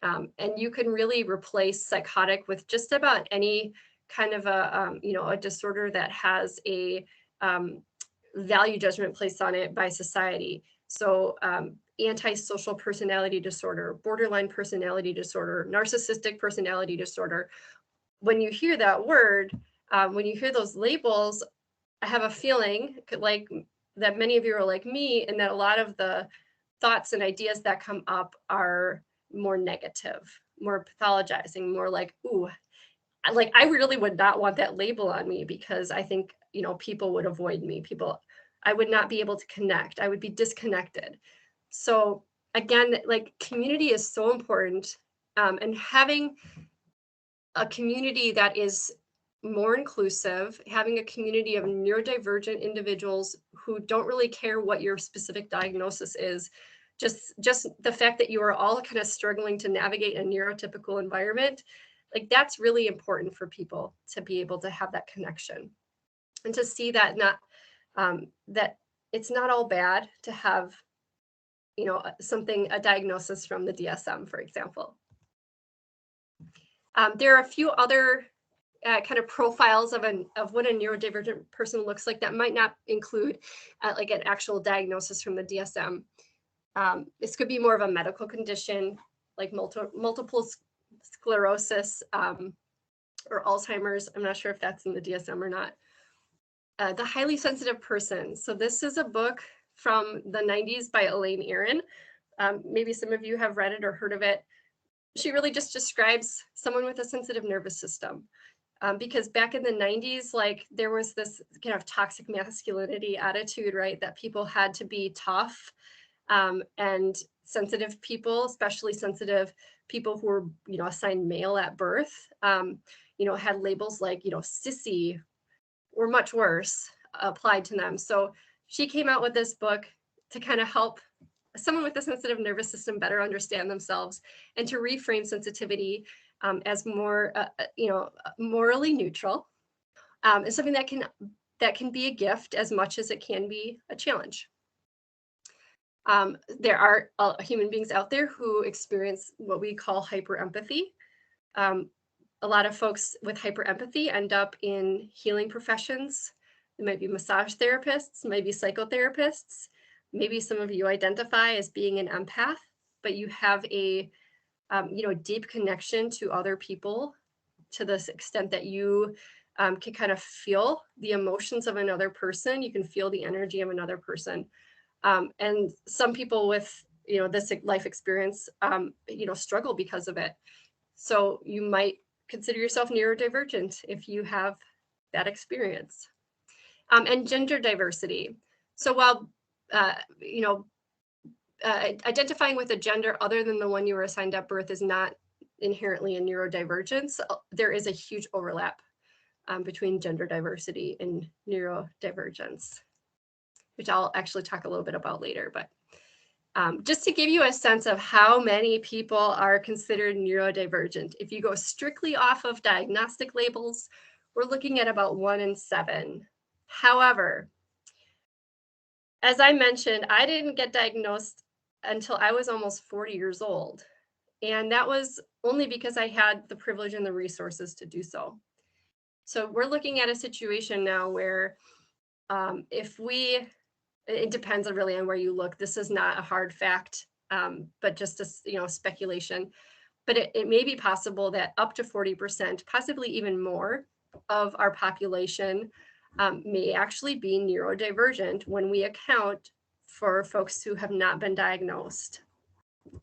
And you can really replace psychotic with just about any kind of a disorder that has a value judgment placed on it by society. So antisocial personality disorder, borderline personality disorder, narcissistic personality disorder. When you hear that word, when you hear those labels, I have a feeling like that many of you are like me, and that a lot of the thoughts and ideas that come up are more negative, more pathologizing, more like, ooh, like I really would not want that label on me because I think, people would avoid me. I would not be able to connect. I would be disconnected. So again, like community is so important, and having a community that is more inclusive, having a community of neurodivergent individuals who don't really care what your specific diagnosis is, just the fact that you are all kind of struggling to navigate a neurotypical environment, like that's really important for people to be able to have that connection and to see that that it's not all bad to have, you know, a diagnosis from the DSM, for example. There are a few other kind of profiles of what a neurodivergent person looks like that might not include like an actual diagnosis from the DSM. This could be more of a medical condition like multiple sclerosis or Alzheimer's. I'm not sure if that's in the DSM or not. The highly sensitive person. So this is a book from the 90s by Elaine Aron. Maybe some of you have read it or heard of it. She really just describes someone with a sensitive nervous system. Because back in the 90s, like there was this kind of toxic masculinity attitude, right? That people had to be tough, and sensitive people, especially sensitive people who were, you know, assigned male at birth, you know, had labels like, you know, sissy or much worse applied to them. So she came out with this book to kind of help someone with a sensitive nervous system better understand themselves and to reframe sensitivity as more, you know, morally neutral, and something that can be a gift as much as it can be a challenge. There are human beings out there who experience what we call hyperempathy. A lot of folks with hyperempathy end up in healing professions. They might be massage therapists, maybe psychotherapists. Maybe some of you identify as being an empath, but you have a you know, deep connection to other people to this extent that you can kind of feel the emotions of another person. You can feel the energy of another person. And some people with, you know, this life experience, you know, struggle because of it. So you might consider yourself neurodivergent if you have that experience. And gender diversity. So while, you know, identifying with a gender other than the one you were assigned at birth is not inherently a neurodivergence, there is a huge overlap between gender diversity and neurodivergence, which I'll actually talk a little bit about later. But just to give you a sense of how many people are considered neurodivergent, if you go strictly off of diagnostic labels, we're looking at about 1 in 7. However, as I mentioned, I didn't get diagnosed until I was almost 40 years old. And that was only because I had the privilege and the resources to do so. So we're looking at a situation now where it depends really on where you look. This is not a hard fact, but just a, you know, speculation. But it may be possible that up to 40%, possibly even more, of our population may actually be neurodivergent when we account for folks who have not been diagnosed.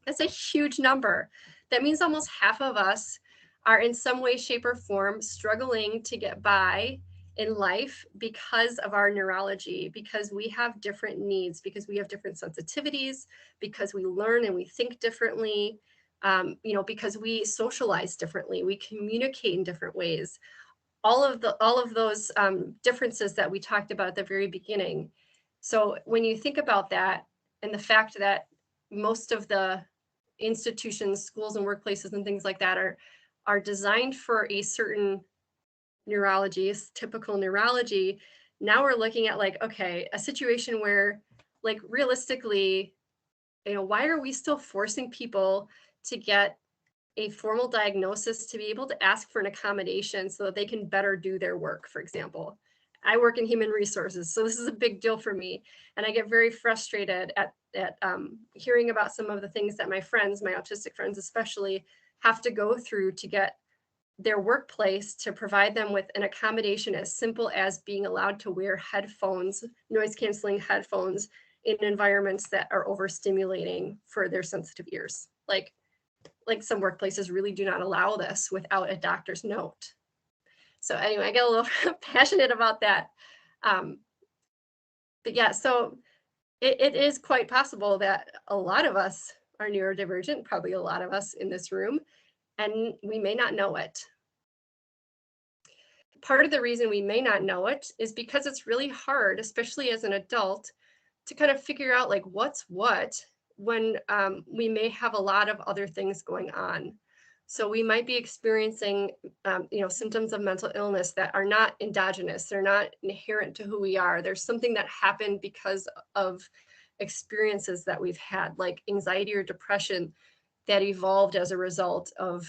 That's a huge number. That means almost half of us are in some way, shape, or form struggling to get by in life because of our neurology, because we have different needs, because we have different sensitivities, because we learn and we think differently, you know, because we socialize differently, we communicate in different ways. All of those differences that we talked about at the very beginning. So when you think about that and the fact that most of the institutions, schools and workplaces and things like that are designed for a certain neurology, typical neurology, now we're looking at like, okay, a situation where like realistically, you know, why are we still forcing people to get a formal diagnosis to be able to ask for an accommodation so that they can better do their work, for example? I work in human resources, so this is a big deal for me. And I get very frustrated at hearing about some of the things that my friends, my autistic friends especially, have to go through to get their workplace to provide them with an accommodation as simple as being allowed to wear headphones, noise canceling headphones, in environments that are overstimulating for their sensitive ears. Like some workplaces really do not allow this without a doctor's note. So anyway, I get a little passionate about that. But yeah, so it is quite possible that a lot of us are neurodivergent, probably a lot of us in this room, and we may not know it. Part of the reason we may not know it is because it's really hard, especially as an adult, to kind of figure out like what's what when we may have a lot of other things going on. So we might be experiencing, symptoms of mental illness that are not endogenous. They're not inherent to who we are. There's something that happened because of experiences that we've had, like anxiety or depression that evolved as a result of,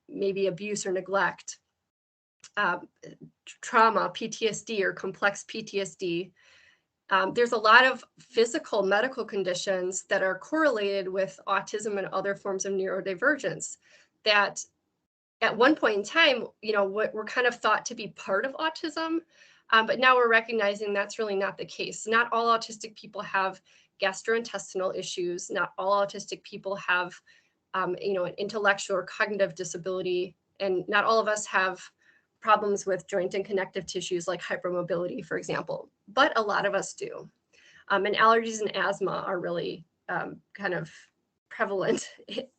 maybe abuse or neglect, trauma, PTSD, or complex PTSD. There's a lot of physical medical conditions that are correlated with autism and other forms of neurodivergence that at one point in time, were kind of thought to be part of autism. But now we're recognizing that's really not the case. Not all autistic people have gastrointestinal issues. Not all autistic people have, an intellectual or cognitive disability. And not all of us have problems with joint and connective tissues like hypermobility, for example, but a lot of us do. And allergies and asthma are really kind of prevalent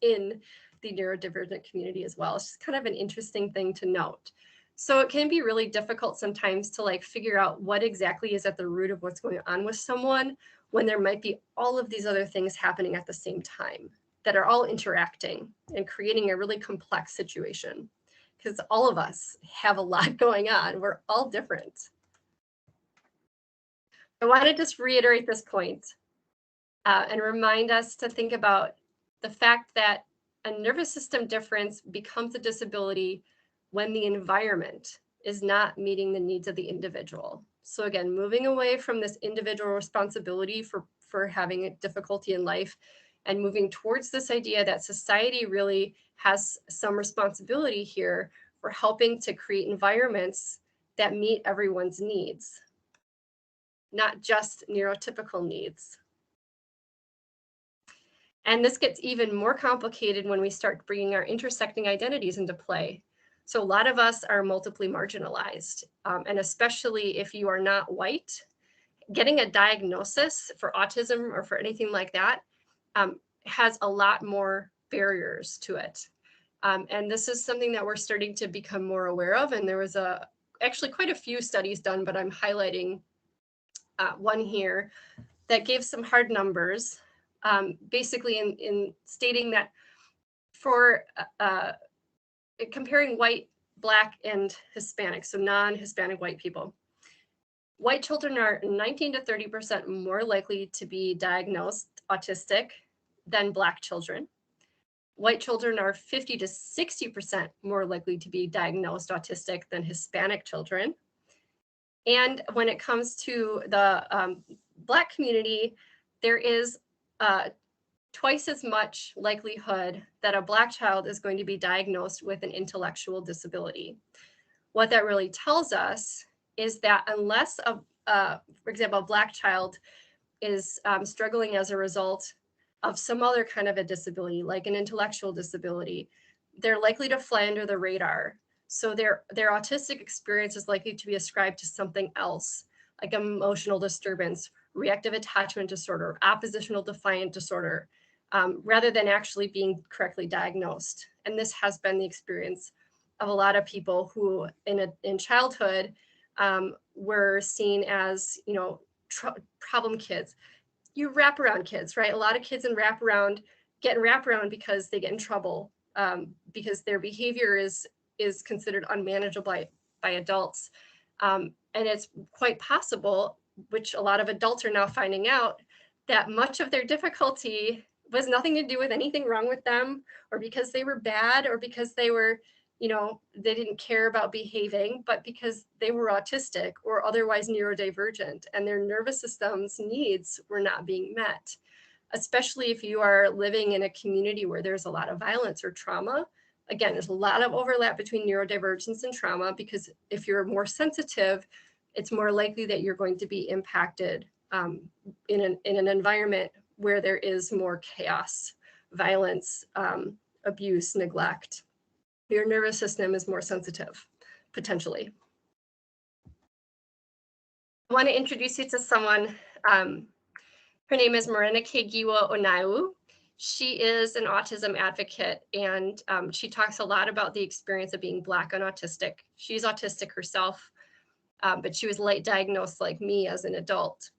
in the neurodivergent community as well. It's just kind of an interesting thing to note. So it can be really difficult sometimes to figure out what exactly is at the root of what's going on with someone when there might be all of these other things happening at the same time that are all interacting and creating a really complex situation. Because all of us have a lot going on. We're all different. I want to just reiterate this point and remind us to think about the fact that a nervous system difference becomes a disability when the environment is not meeting the needs of the individual. So again, moving away from this individual responsibility for having a difficulty in life and moving towards this idea that society really has some responsibility here for helping to create environments that meet everyone's needs, not just neurotypical needs. And this gets even more complicated when we start bringing our intersecting identities into play. So a lot of us are multiply marginalized, and especially if you are not white, getting a diagnosis for autism or for anything like that has a lot more barriers to it. And this is something that we're starting to become more aware of. And there was actually quite a few studies done, but I'm highlighting one here that gave some hard numbers, basically in stating that for comparing white, Black, and Hispanic, so non-Hispanic white people, white children are 19 to 30% more likely to be diagnosed autistic than Black children. White children are 50 to 60% more likely to be diagnosed autistic than Hispanic children. And when it comes to the Black community, there is twice as much likelihood that a Black child is going to be diagnosed with an intellectual disability. What that really tells us is that unless, for example, a Black child is struggling as a result of some other kind of a disability, like an intellectual disability, they're likely to fly under the radar. So their autistic experience is likely to be ascribed to something else, like emotional disturbance, reactive attachment disorder, oppositional defiant disorder, rather than actually being correctly diagnosed. And this has been the experience of a lot of people who in childhood were seen as, problem kids. You wraparound kids, right? A lot of kids in wraparound get in wraparound because they get in trouble, because their behavior is considered unmanageable by adults. And it's quite possible, which a lot of adults are now finding out, that much of their difficulty was nothing to do with anything wrong with them, or because they were bad, or because they were, they didn't care about behaving, but because they were autistic or otherwise neurodivergent, and their nervous system's needs were not being met. Especially if you are living in a community where there's a lot of violence or trauma. Again, there's a lot of overlap between neurodivergence and trauma, because if you're more sensitive, it's more likely that you're going to be impacted in an environment where there is more chaos, violence, abuse, neglect. Your nervous system is more sensitive, potentially. I want to introduce you to someone. Her name is Morenike Giwa-Onaiwu. She is an autism advocate, and she talks a lot about the experience of being Black and autistic. She's autistic herself, but she was late diagnosed like me as an adult.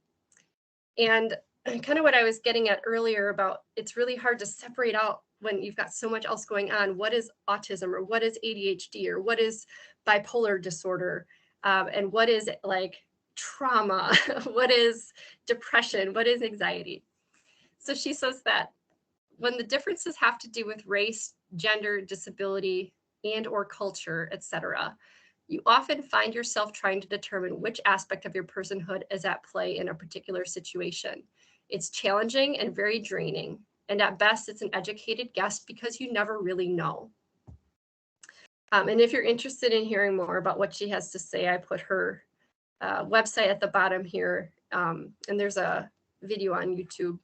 And kind of what I was getting at earlier about it's really hard to separate out when you've got so much else going on. What is autism, or what is ADHD, or what is bipolar disorder, and what is like trauma, what is depression, what is anxiety. So she says that when the differences have to do with race, gender, disability, and or culture, etc., you often find yourself trying to determine which aspect of your personhood is at play in a particular situation. It's challenging and very draining, and at best it's an educated guess because you never really know. And if you're interested in hearing more about what she has to say, I put her website at the bottom here, and there's a video on YouTube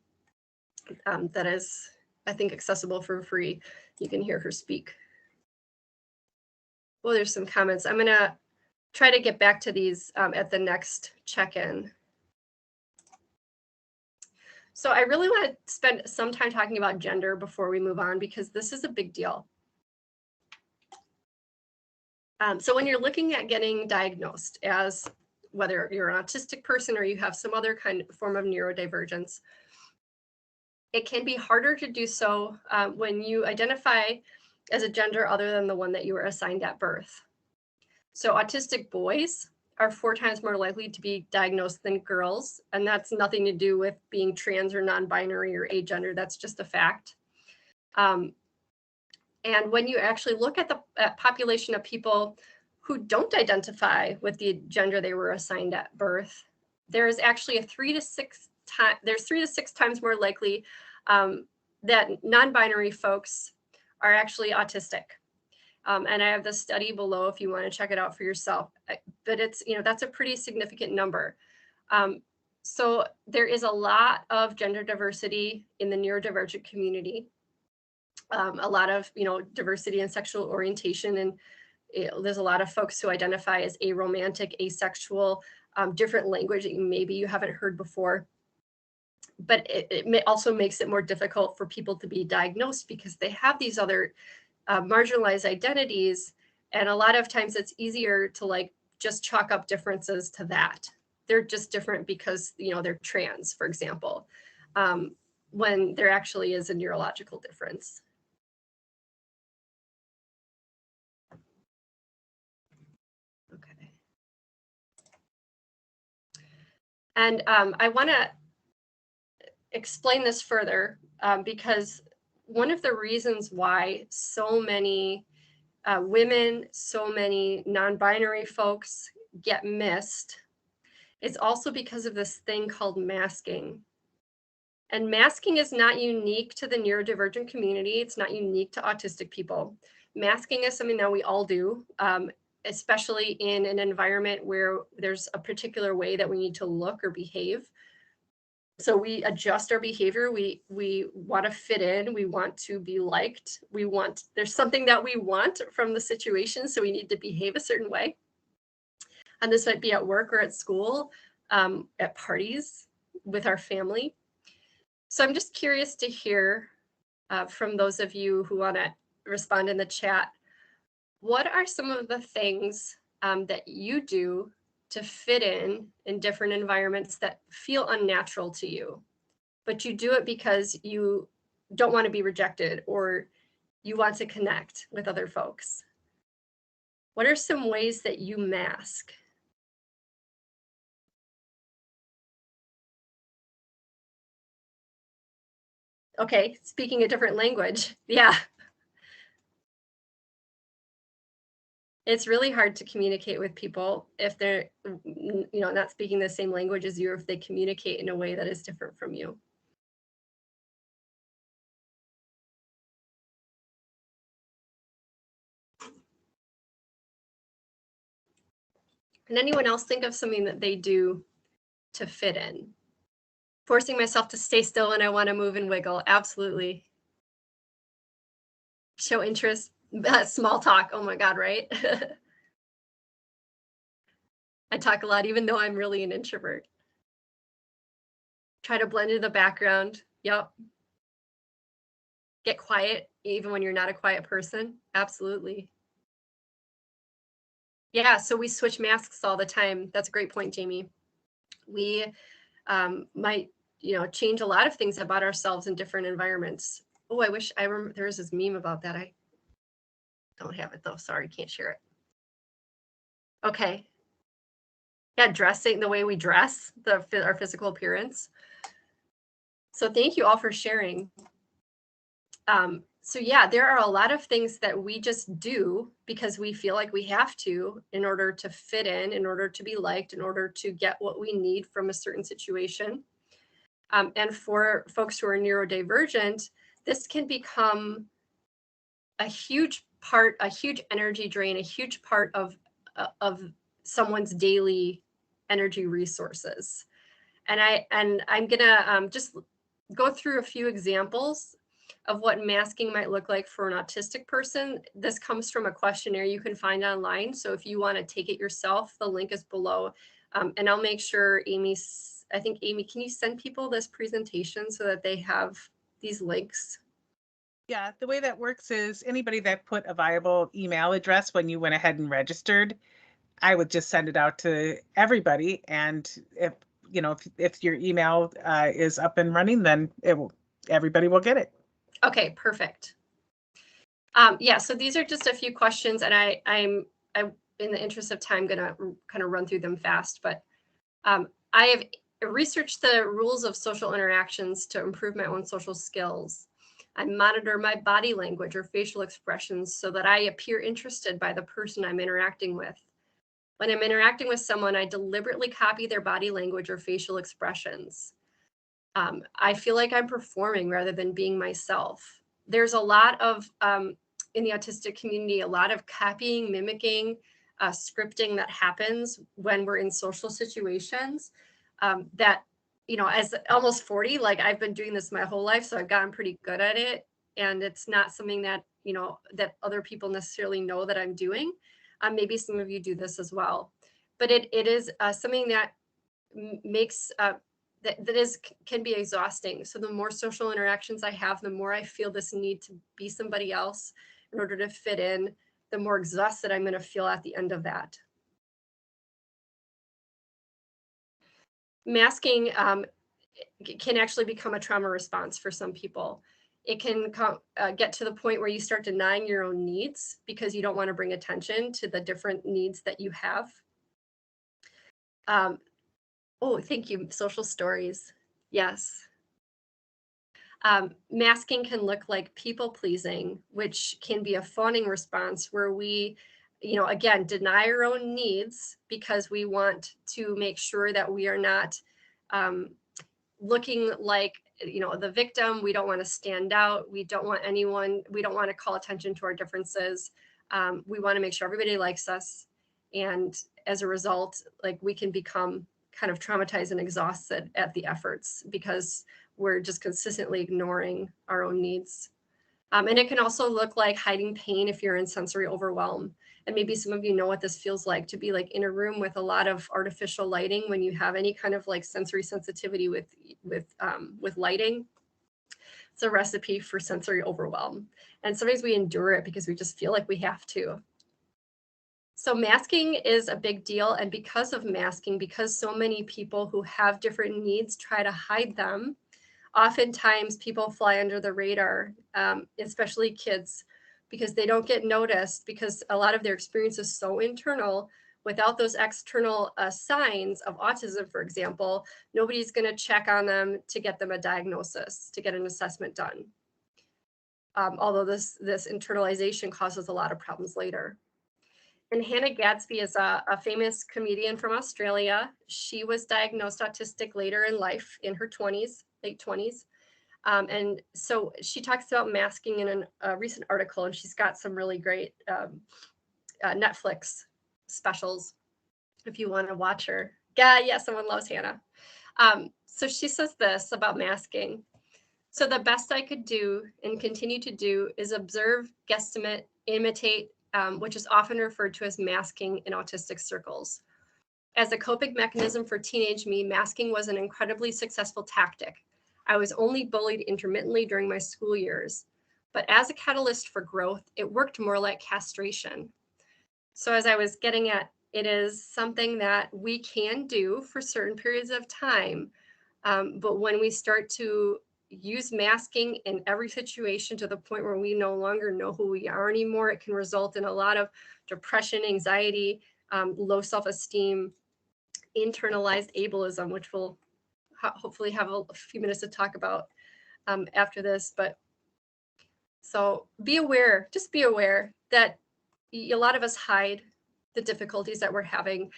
that is, I think, accessible for free. You can hear her speak. Well, there's some comments. I'm gonna try to get back to these at the next check-in. So I really want to spend some time talking about gender before we move on, because this is a big deal. So when you're looking at getting diagnosed as whether you're an autistic person or you have some other kind of form of neurodivergence, it can be harder to do so when you identify as a gender other than the one that you were assigned at birth. So autistic boys are 4 times more likely to be diagnosed than girls, and that's nothing to do with being trans or non-binary or agender. That's just a fact. And when you actually look at the population of people who don't identify with the gender they were assigned at birth, there is actually a 3 to 6 times more likely that non-binary folks are actually autistic. And I have the study below if you want to check it out for yourself. But it's, that's a pretty significant number. So there is a lot of gender diversity in the neurodivergent community. A lot of, diversity in sexual orientation. And there's a lot of folks who identify as aromantic, asexual, different language that maybe you haven't heard before. But it also makes it more difficult for people to be diagnosed because they have these other marginalized identities. And a lot of times it's easier to just chalk up differences to that. They're just different because, they're trans, for example, when there actually is a neurological difference. Okay. And I want to explain this further because one of the reasons why so many women, so many non-binary folks get missed is also because of this thing called masking. And masking is not unique to the neurodivergent community. It's not unique to autistic people. Masking is something that we all do, especially in an environment where there's a particular way that we need to look or behave. So we adjust our behavior. We want to fit in. We want to be liked. There's something that we want from the situation. So we need to behave a certain way. And this might be at work or at school, at parties, with our family. So I'm just curious to hear from those of you who want to respond in the chat. What are some of the things that you do to fit in different environments that feel unnatural to you, but you do it because you don't want to be rejected or you want to connect with other folks? What are some ways that you mask? Okay, speaking a different language. Yeah. It's really hard to communicate with people if they're, not speaking the same language as you, or if they communicate in a way that is different from you. Can anyone else think of something that they do to fit in? Forcing myself to stay still when I want to move and wiggle. Absolutely. Show interest. Small talk. Oh my God, right? I talk a lot, even though I'm really an introvert. Try to blend into the background. Yep. Get quiet, even when you're not a quiet person. Absolutely. Yeah, so we switch masks all the time. That's a great point, Jamie. We might change a lot of things about ourselves in different environments. Oh, I wish I remember there was this meme about that. I don't have it though. Sorry, can't share it. Okay. Yeah, dressing, the way we dress, our physical appearance. So thank you all for sharing. So yeah, there are a lot of things that we just do because we feel like we have to in order to fit in order to be liked, in order to get what we need from a certain situation. And for folks who are neurodivergent, this can become a huge part, a huge energy drain, a huge part of someone's daily energy resources. And I'm gonna just go through a few examples of what masking might look like for an autistic person. This comes from a questionnaire you can find online. So if you want to take it yourself, the link is below. And I'll make sure I think Amy, can you send people this presentation so that they have these links? Yeah, the way that works is anybody that put a viable email address when you went ahead and registered, I would just send it out to everybody. And if your email is up and running, then everybody will get it. Okay, perfect. Yeah, so these are just a few questions, and I'm in the interest of time gonna kind of run through them fast. But I have researched the rules of social interactions to improve my own social skills. I monitor my body language or facial expressions so that I appear interested by the person I'm interacting with. When I'm interacting with someone, I deliberately copy their body language or facial expressions. I feel like I'm performing rather than being myself. There's a lot of, in the autistic community, a lot of copying, mimicking, scripting that happens when we're in social situations that, as almost 40, like I've been doing this my whole life, so I've gotten pretty good at it. And it's not something that, that other people necessarily know that I'm doing. Maybe some of you do this as well. But it is something that makes can be exhausting. So the more social interactions I have, the more I feel this need to be somebody else in order to fit in, the more exhausted I'm going to feel at the end of that. Masking can actually become a trauma response for some people. It can get to the point where you start denying your own needs because you don't want to bring attention to the different needs that you have. Oh, thank you. Social stories. Yes. Masking can look like people pleasing, which can be a fawning response where we, again, deny our own needs because we want to make sure that we are not looking like, the victim. We don't want to stand out. We don't want to call attention to our differences. We want to make sure everybody likes us. And as a result, like we can become kind of traumatized and exhausted at the efforts because we're just consistently ignoring our own needs. And it can also look like hiding pain if you're in sensory overwhelm. And maybe some of you know what this feels like to be like in a room with a lot of artificial lighting when you have any kind of like sensory sensitivity with lighting. It's a recipe for sensory overwhelm. And sometimes we endure it because we just feel like we have to. So masking is a big deal. And because of masking, because so many people who have different needs try to hide them, oftentimes people fly under the radar, especially kids, because they don't get noticed because a lot of their experience is so internal. Without those external signs of autism, for example, nobody's going to check on them to get them a diagnosis, to get an assessment done. Although this internalization causes a lot of problems later. And Hannah Gadsby is a famous comedian from Australia. She was diagnosed autistic later in life, in her 20s, late 20s. And so she talks about masking in a recent article, and she's got some really great Netflix specials if you want to watch her. Yeah, someone loves Hannah. So she says this about masking. So the best I could do and continue to do is observe, guesstimate, imitate, which is often referred to as masking in autistic circles. As a coping mechanism for teenage me, masking was an incredibly successful tactic. I was only bullied intermittently during my school years, but as a catalyst for growth, it worked more like castration. So as I was getting at, it is something that we can do for certain periods of time But when we start to use masking in every situation to the point where we no longer know who we are anymore, it can result in a lot of depression, anxiety, low self-esteem, internalized ableism, which we'll hopefully have a few minutes to talk about after this. But so be aware, just be aware that a lot of us hide the difficulties that we're having.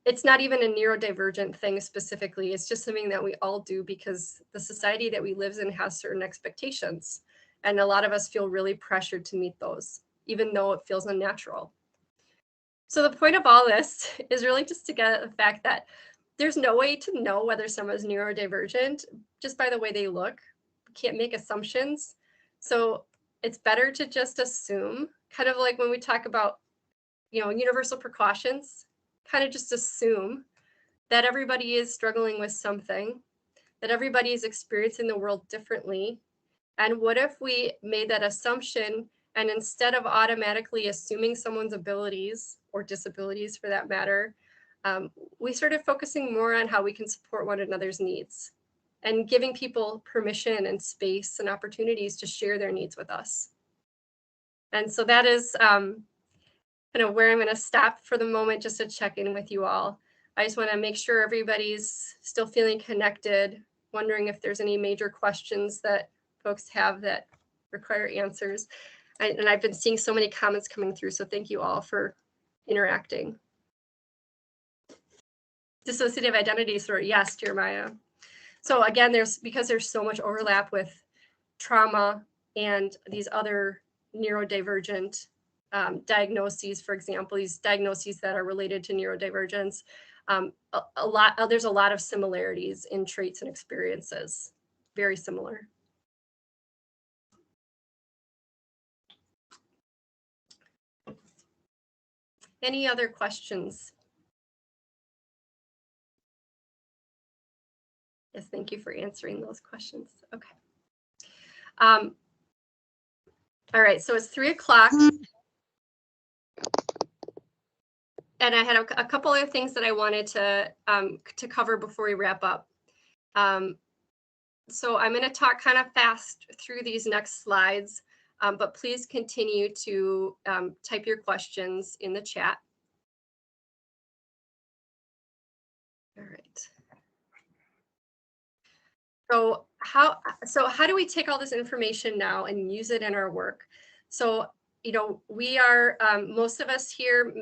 It's not even a neurodivergent thing specifically. It's just something that we all do because the society that we live in has certain expectations. And a lot of us feel really pressured to meet those, even though it feels unnatural. So the point of all this is really just to get at the fact that there's no way to know whether someone's neurodivergent just by the way they look. We can't make assumptions. So it's better to just assume, kind of like when we talk about, universal precautions, kind of just assume that everybody is struggling with something, that everybody is experiencing the world differently. And what if we made that assumption, and instead of automatically assuming someone's abilities or disabilities for that matter, we started focusing more on how we can support one another's needs and giving people permission and space and opportunities to share their needs with us. And so that is kind of where I'm going to stop for the moment, just to check in with you all. I just want to make sure everybody's still feeling connected, wondering if there's any major questions that folks have that require answers. And I've been seeing so many comments coming through, so thank you all for interacting. Dissociative identity disorder, yes, Jeremiah. So again, because there's so much overlap with trauma and these other neurodivergent diagnoses, for example, these diagnoses that are related to neurodivergence, there's a lot of similarities in traits and experiences, very similar. Any other questions? Yes, thank you for answering those questions. Okay. All right, so it's 3 o'clock. And I had a couple of things that I wanted to cover before we wrap up. So I'm going to talk kind of fast through these next slides, but please continue to type your questions in the chat. All right. So how do we take all this information now and use it in our work? So, we are, most of us here,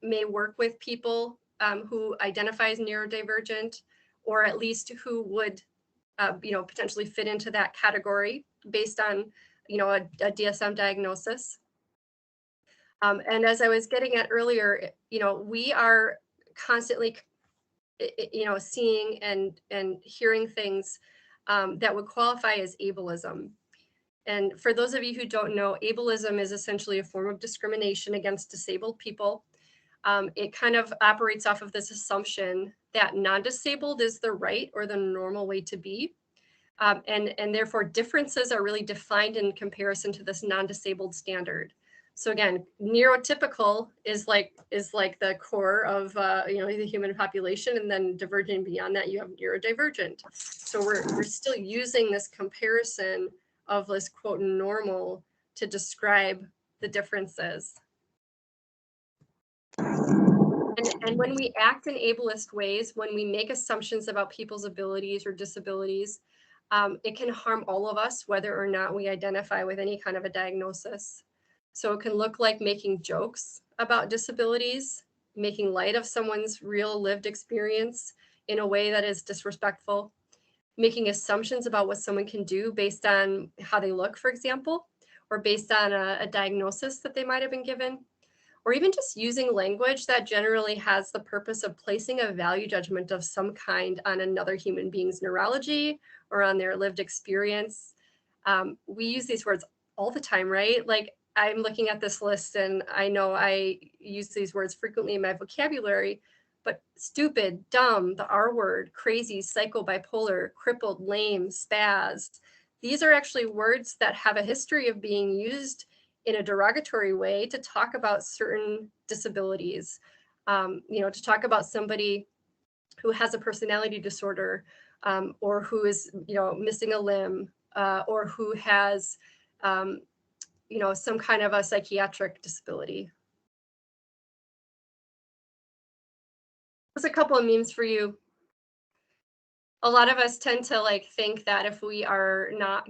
may work with people who identify as neurodivergent, or at least who would, potentially fit into that category based on, a DSM diagnosis. And as I was getting at earlier, we are constantly seeing and hearing things that would qualify as ableism. And for those of you who don't know, ableism is essentially a form of discrimination against disabled people. It kind of operates off of this assumption that non-disabled is the right or the normal way to be. And therefore differences are really defined in comparison to this non-disabled standard. So again, neurotypical is like the core of the human population, and then diverging beyond that, you have neurodivergent. So we're still using this comparison of this quote normal to describe the differences. And when we act in ableist ways, when we make assumptions about people's abilities or disabilities, it can harm all of us, whether or not we identify with any kind of a diagnosis. So it can look like making jokes about disabilities, making light of someone's real lived experience in a way that is disrespectful, making assumptions about what someone can do based on how they look, for example, or based on a diagnosis that they might have been given, or even just using language that generally has the purpose of placing a value judgment of some kind on another human being's neurology or on their lived experience. We use these words all the time, right? Like, I'm looking at this list and I know I use these words frequently in my vocabulary, but stupid, dumb, the R word, crazy, psycho, bipolar, crippled, lame, spaz. These are actually words that have a history of being used in a derogatory way to talk about certain disabilities, to talk about somebody who has a personality disorder or who is, missing a limb, or who has, some kind of a psychiatric disability. There's a couple of memes for you. A lot of us tend to think that if we are not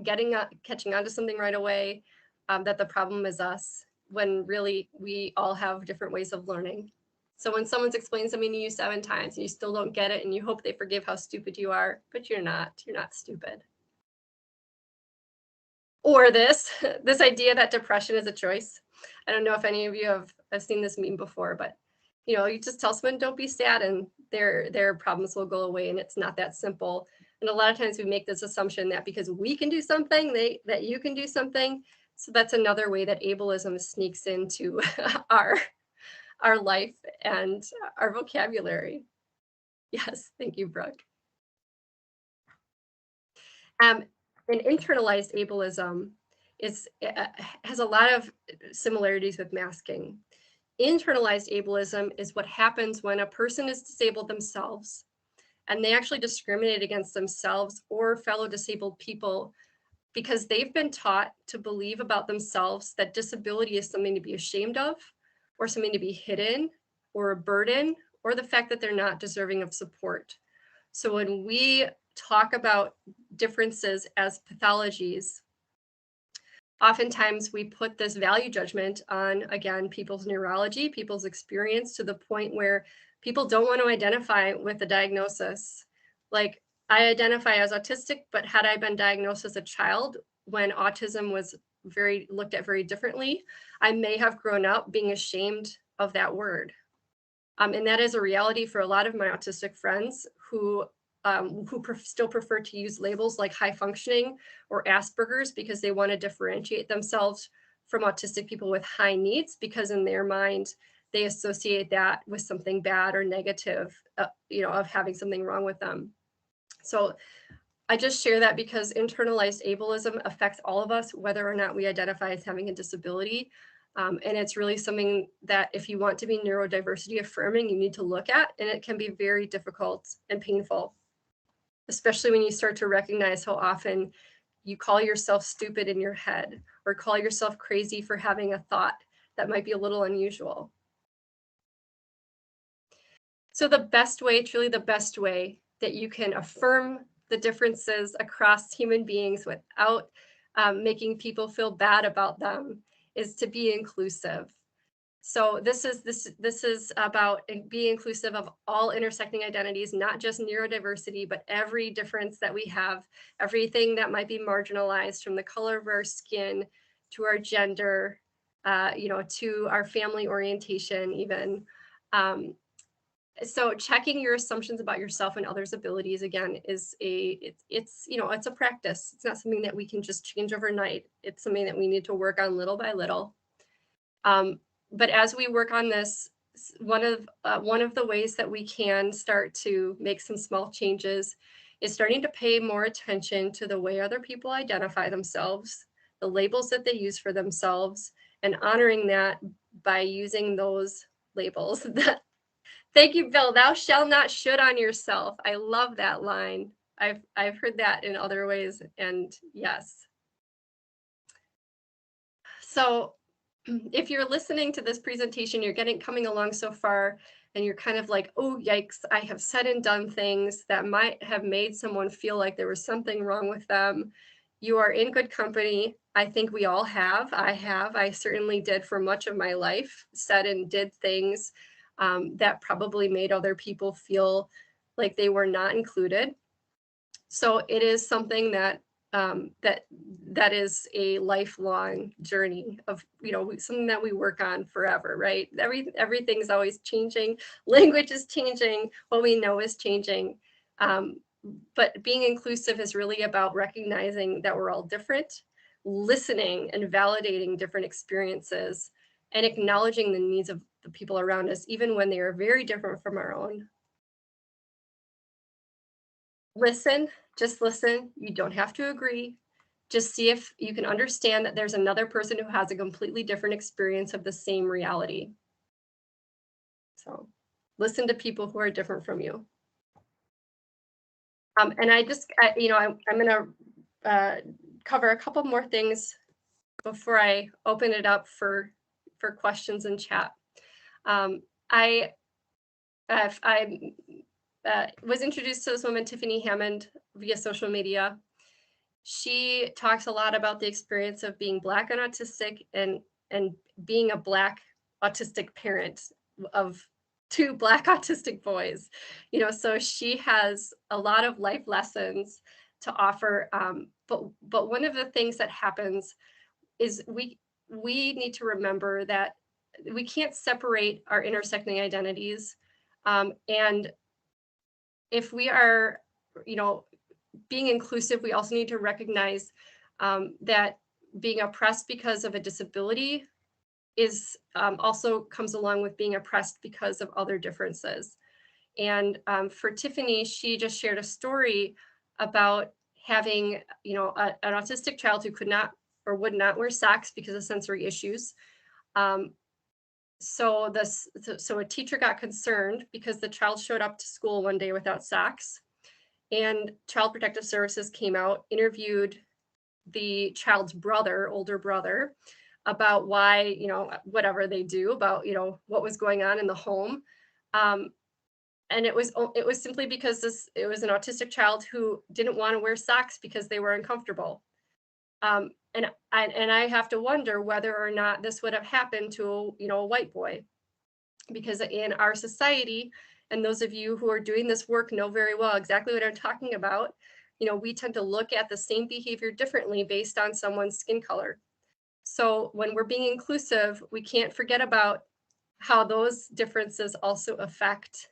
catching on to something right away, that the problem is us, when really we all have different ways of learning. So when someone's explained something to you 7 times and you still don't get it and you hope they forgive how stupid you are, but you're not stupid. Or this idea that depression is a choice. I don't know if any of you have seen this meme before, but you just tell someone don't be sad and their problems will go away, and it's not that simple. And a lot of times we make this assumption that because we can do something, that you can do something. So that's another way that ableism sneaks into our life and our vocabulary. Yes, thank you, Brooke. And internalized ableism has a lot of similarities with masking. Internalized ableism is what happens when a person is disabled themselves and they actually discriminate against themselves or fellow disabled people because they've been taught to believe about themselves that disability is something to be ashamed of, or something to be hidden, or a burden, or the fact that they're not deserving of support. So when we talk about differences as pathologies, oftentimes we put this value judgment on, again, people's neurology, people's experience, to the point where people don't want to identify with the diagnosis. Like, I identify as autistic, but had I been diagnosed as a child when autism was looked at very differently, I may have grown up being ashamed of that word. And that is a reality for a lot of my autistic friends who still prefer to use labels like high functioning or Asperger's because they want to differentiate themselves from autistic people with high needs, because in their mind, they associate that with something bad or negative, of having something wrong with them. So I just share that because internalized ableism affects all of us, whether or not we identify as having a disability. And it's really something that if you want to be neurodiversity affirming, you need to look at, and it can be very difficult and painful, especially when you start to recognize how often you call yourself stupid in your head or call yourself crazy for having a thought that might be a little unusual. So the best way, truly the best way that you can affirm the differences across human beings without making people feel bad about them is to be inclusive. So this is about being inclusive of all intersecting identities, not just neurodiversity, but every difference that we have, everything that might be marginalized, from the color of our skin to our gender, to our family orientation even. So checking your assumptions about yourself and others' abilities, again, it's a practice. It's not something that we can just change overnight. It's something that we need to work on little by little. But as we work on this, one of the ways that we can start to make some small changes is starting to pay more attention to the way other people identify themselves, the labels that they use for themselves, and honoring that by using those labels. Thank you, Bill. Thou shalt not should on yourself. I love that line. I've heard that in other ways, and yes. So if you're listening to this presentation, you're coming along so far, and you're kind of like, oh, yikes, I have said and done things that might have made someone feel like there was something wrong with them. You are in good company. I think we all have. I certainly did for much of my life, said and did things that probably made other people feel like they were not included. So it is something that that is a lifelong journey of, something that we work on forever, right? Everything's always changing. Language is changing. What we know is changing. But being inclusive is really about recognizing that we're all different, listening and validating different experiences, and acknowledging the needs of the people around us, even when they are very different from our own. Listen, just listen. You don't have to agree. Just see if you can understand that there's another person who has a completely different experience of the same reality. So listen to people who are different from you. And I'm going to cover a couple more things before I open it up for questions in chat. I was introduced to this woman, Tiffany Hammond, via social media. She talks a lot about the experience of being Black and autistic and being a Black autistic parent of 2 Black autistic boys. So she has a lot of life lessons to offer. But one of the things that happens is we need to remember that we can't separate our intersecting identities. And if we are, being inclusive, we also need to recognize that being oppressed because of a disability is also comes along with being oppressed because of other differences. And for Tiffany, she just shared a story about having, an autistic child who could not or would not wear socks because of sensory issues. So a teacher got concerned because the child showed up to school one day without socks, and Child Protective Services came out, interviewed the child's older brother, about why, whatever they do about, what was going on in the home. And it was simply because it was an autistic child who didn't want to wear socks because they were uncomfortable. And I have to wonder whether or not this would have happened to a white boy, because in our society, and those of you who are doing this work know very well exactly what I'm talking about, we tend to look at the same behavior differently based on someone's skin color. So when we're being inclusive, we can't forget about how those differences also affect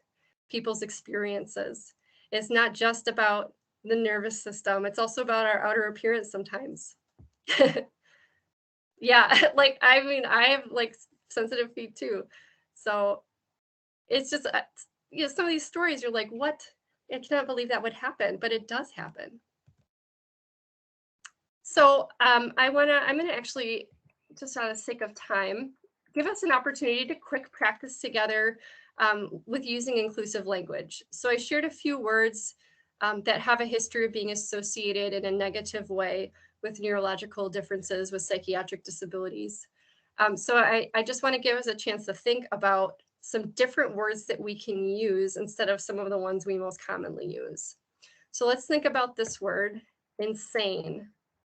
people's experiences. It's not just about the nervous system, it's also about our outer appearance sometimes. Yeah, I have sensitive feet too. So it's just, some of these stories, you're like, what? I cannot believe that would happen, but it does happen. So I'm gonna actually, just out of sake of time, give us an opportunity to quick practice together with using inclusive language. So I shared a few words that have a history of being associated in a negative way with neurological differences, with psychiatric disabilities. So I just want to give us a chance to think about some different words that we can use instead of some of the ones we most commonly use. So let's think about this word, insane.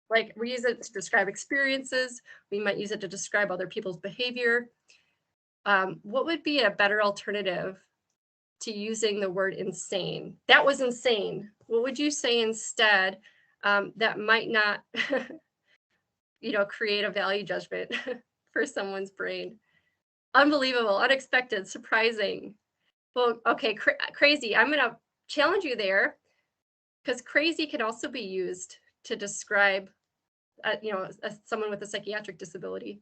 Like, we use it to describe experiences. We might use it to describe other people's behavior. What would be a better alternative to using the word insane? That was insane. What would you say instead that might not, create a value judgment for someone's brain? Unbelievable, unexpected, surprising. Well, okay, crazy. I'm going to challenge you there, because crazy can also be used to describe, someone with a psychiatric disability.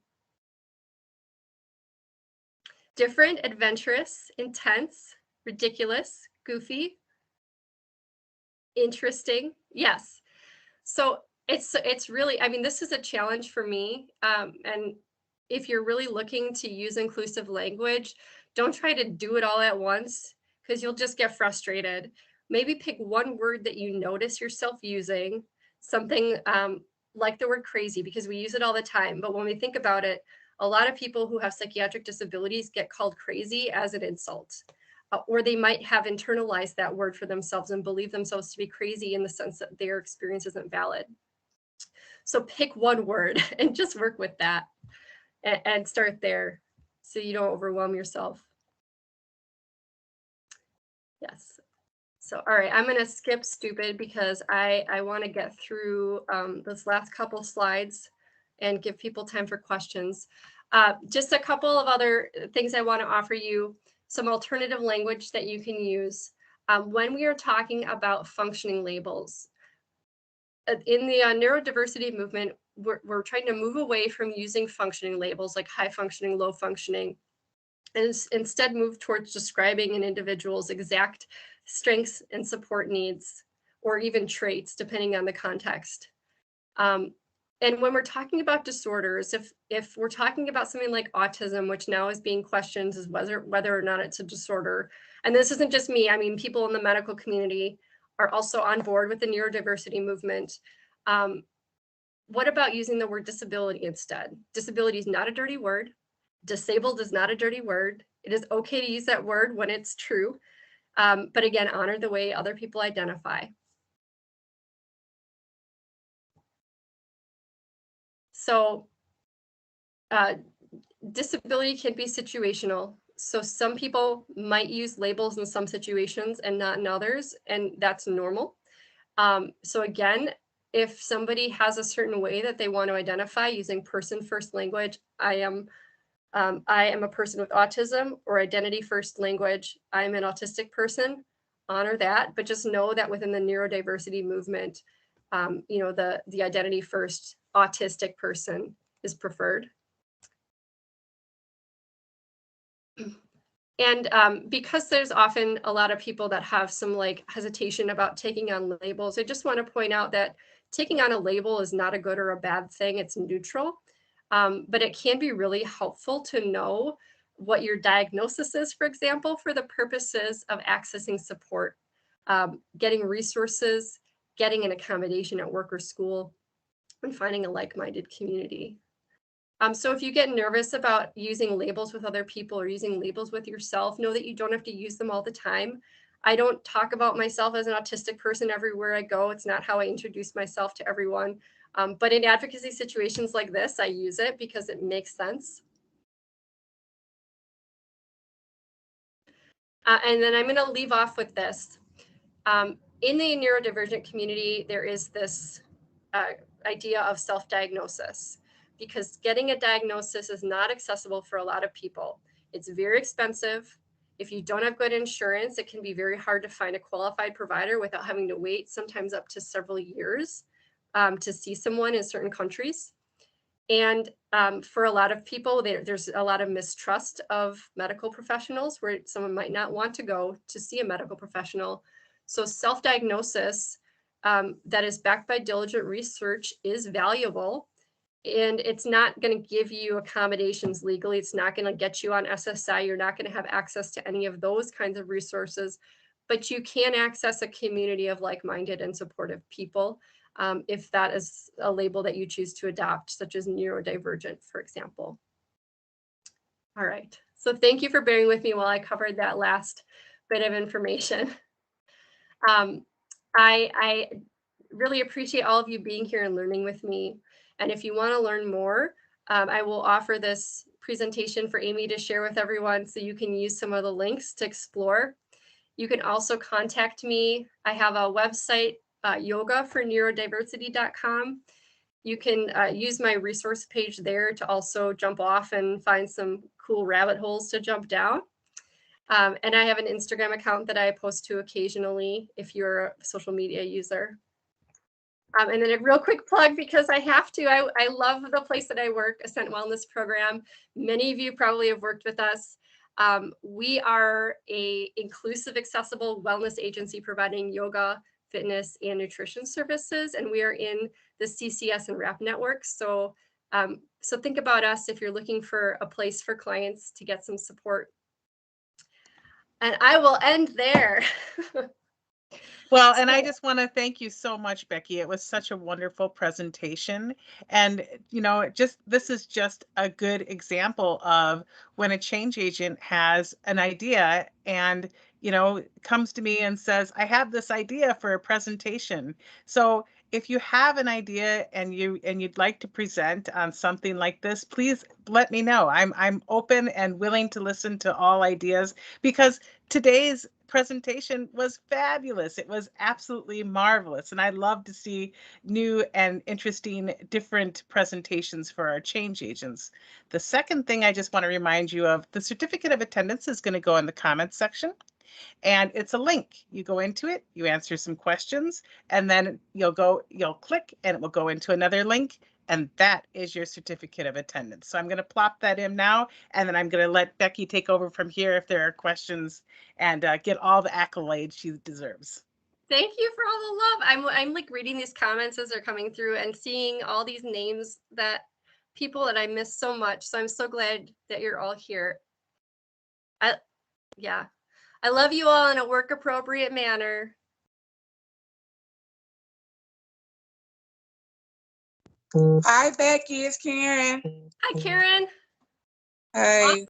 Different, adventurous, intense, ridiculous, goofy, interesting. Yes. So it's really, this is a challenge for me. And if you're really looking to use inclusive language, don't try to do it all at once, because you'll just get frustrated. Maybe pick one word that you notice yourself using, something like the word crazy, because we use it all the time. But when we think about it, a lot of people who have psychiatric disabilities get called crazy as an insult, or they might have internalized that word for themselves and believe themselves to be crazy in the sense that their experience isn't valid. So pick one word and just work with that and start there so you don't overwhelm yourself. Yes. So, all right, I'm going to skip stupid because I want to get through this last couple slides and give people time for questions. Just a couple of other things I want to offer you, some alternative language that you can use when we are talking about functioning labels. In the neurodiversity movement, we're trying to move away from using functioning labels like high functioning, low functioning, and instead move towards describing an individual's exact strengths and support needs, or even traits, depending on the context. And when we're talking about disorders, if we're talking about something like autism, which now is being questioned as whether or not it's a disorder, and this isn't just me, people in the medical community are also on board with the neurodiversity movement. What about using the word disability instead? Disability is not a dirty word. Disabled is not a dirty word. It is okay to use that word when it's true. But again, honor the way other people identify. So disability can be situational. So some people might use labels in some situations and not in others, and that's normal. So again, if somebody has a certain way that they want to identify using person first language, I am a person with autism, or identity first language, I'm an autistic person, honor that, but just know that within the neurodiversity movement, you know, the identity first autistic person is preferred. And because there's often a lot of people that have some like hesitation about taking on labels, I just want to point out that taking on a label is not a good or a bad thing, it's neutral. But it can be really helpful to know what your diagnosis is, for example, for the purposes of accessing support, getting resources, getting an accommodation at work or school, and finding a like-minded community. So if you get nervous about using labels with other people or using labels with yourself, know that you don't have to use them all the time. I don't talk about myself as an autistic person everywhere I go. It's not how I introduce myself to everyone. But in advocacy situations like this, I use it because it makes sense. And then I'm going to leave off with this. In the neurodivergent community, there is this idea of self-diagnosis, because getting a diagnosis is not accessible for a lot of people. It's very expensive. If you don't have good insurance, it can be very hard to find a qualified provider without having to wait sometimes up to several years to see someone in certain countries. And for a lot of people, there's a lot of mistrust of medical professionals, where someone might not want to go to see a medical professional. So self-diagnosis that is backed by diligent research is valuable. And it's not going to give you accommodations legally. It's not going to get you on SSI. You're not going to have access to any of those kinds of resources, but you can access a community of like-minded and supportive people if that is a label that you choose to adopt, such as neurodivergent, for example. All right, so thank you for bearing with me while I covered that last bit of information. I really appreciate all of you being here and learning with me. And if you want to learn more, I will offer this presentation for Amy to share with everyone, so you can use some of the links to explore. You can also contact me. I have a website, yogaforneurodiversity.com. You can use my resource page there to also jump off and find some cool rabbit holes to jump down. And I have an Instagram account that I post to occasionally if you're a social media user. And then a real quick plug, because I have to, I love the place that I work, Ascent Wellness Program. Many of you probably have worked with us. We are a inclusive, accessible wellness agency providing yoga, fitness, and nutrition services. And we are in the CCS and RAP networks. So, so think about us if you're looking for a place for clients to get some support. And I will end there. Well, and I just want to thank you so much, Becky. It was such a wonderful presentation. And, you know, this is just a good example of when a change agent has an idea and, you know, comes to me and says, I have this idea for a presentation. So if you have an idea and you'd like to present on something like this, please let me know. I'm open and willing to listen to all ideas, because today's presentation was fabulous. It was absolutely marvelous. And I love to see new and interesting different presentations for our change agents. The second thing I just want to remind you of, the certificate of attendance is going to go in the comments section. And it's a link. You go into it, you answer some questions, and then you'll click and it will go into another link. And that is your certificate of attendance. So I'm going to plop that in now, and then I'm going to let Becky take over from here if there are questions, and get all the accolades she deserves. Thank you for all the love. I'm like reading these comments as they're coming through and seeing all these names that people that I miss so much. So I'm so glad that you're all here. Yeah, I love you all in a work appropriate manner. Hi, Becky. It's Karen. Hi, Karen. Hey.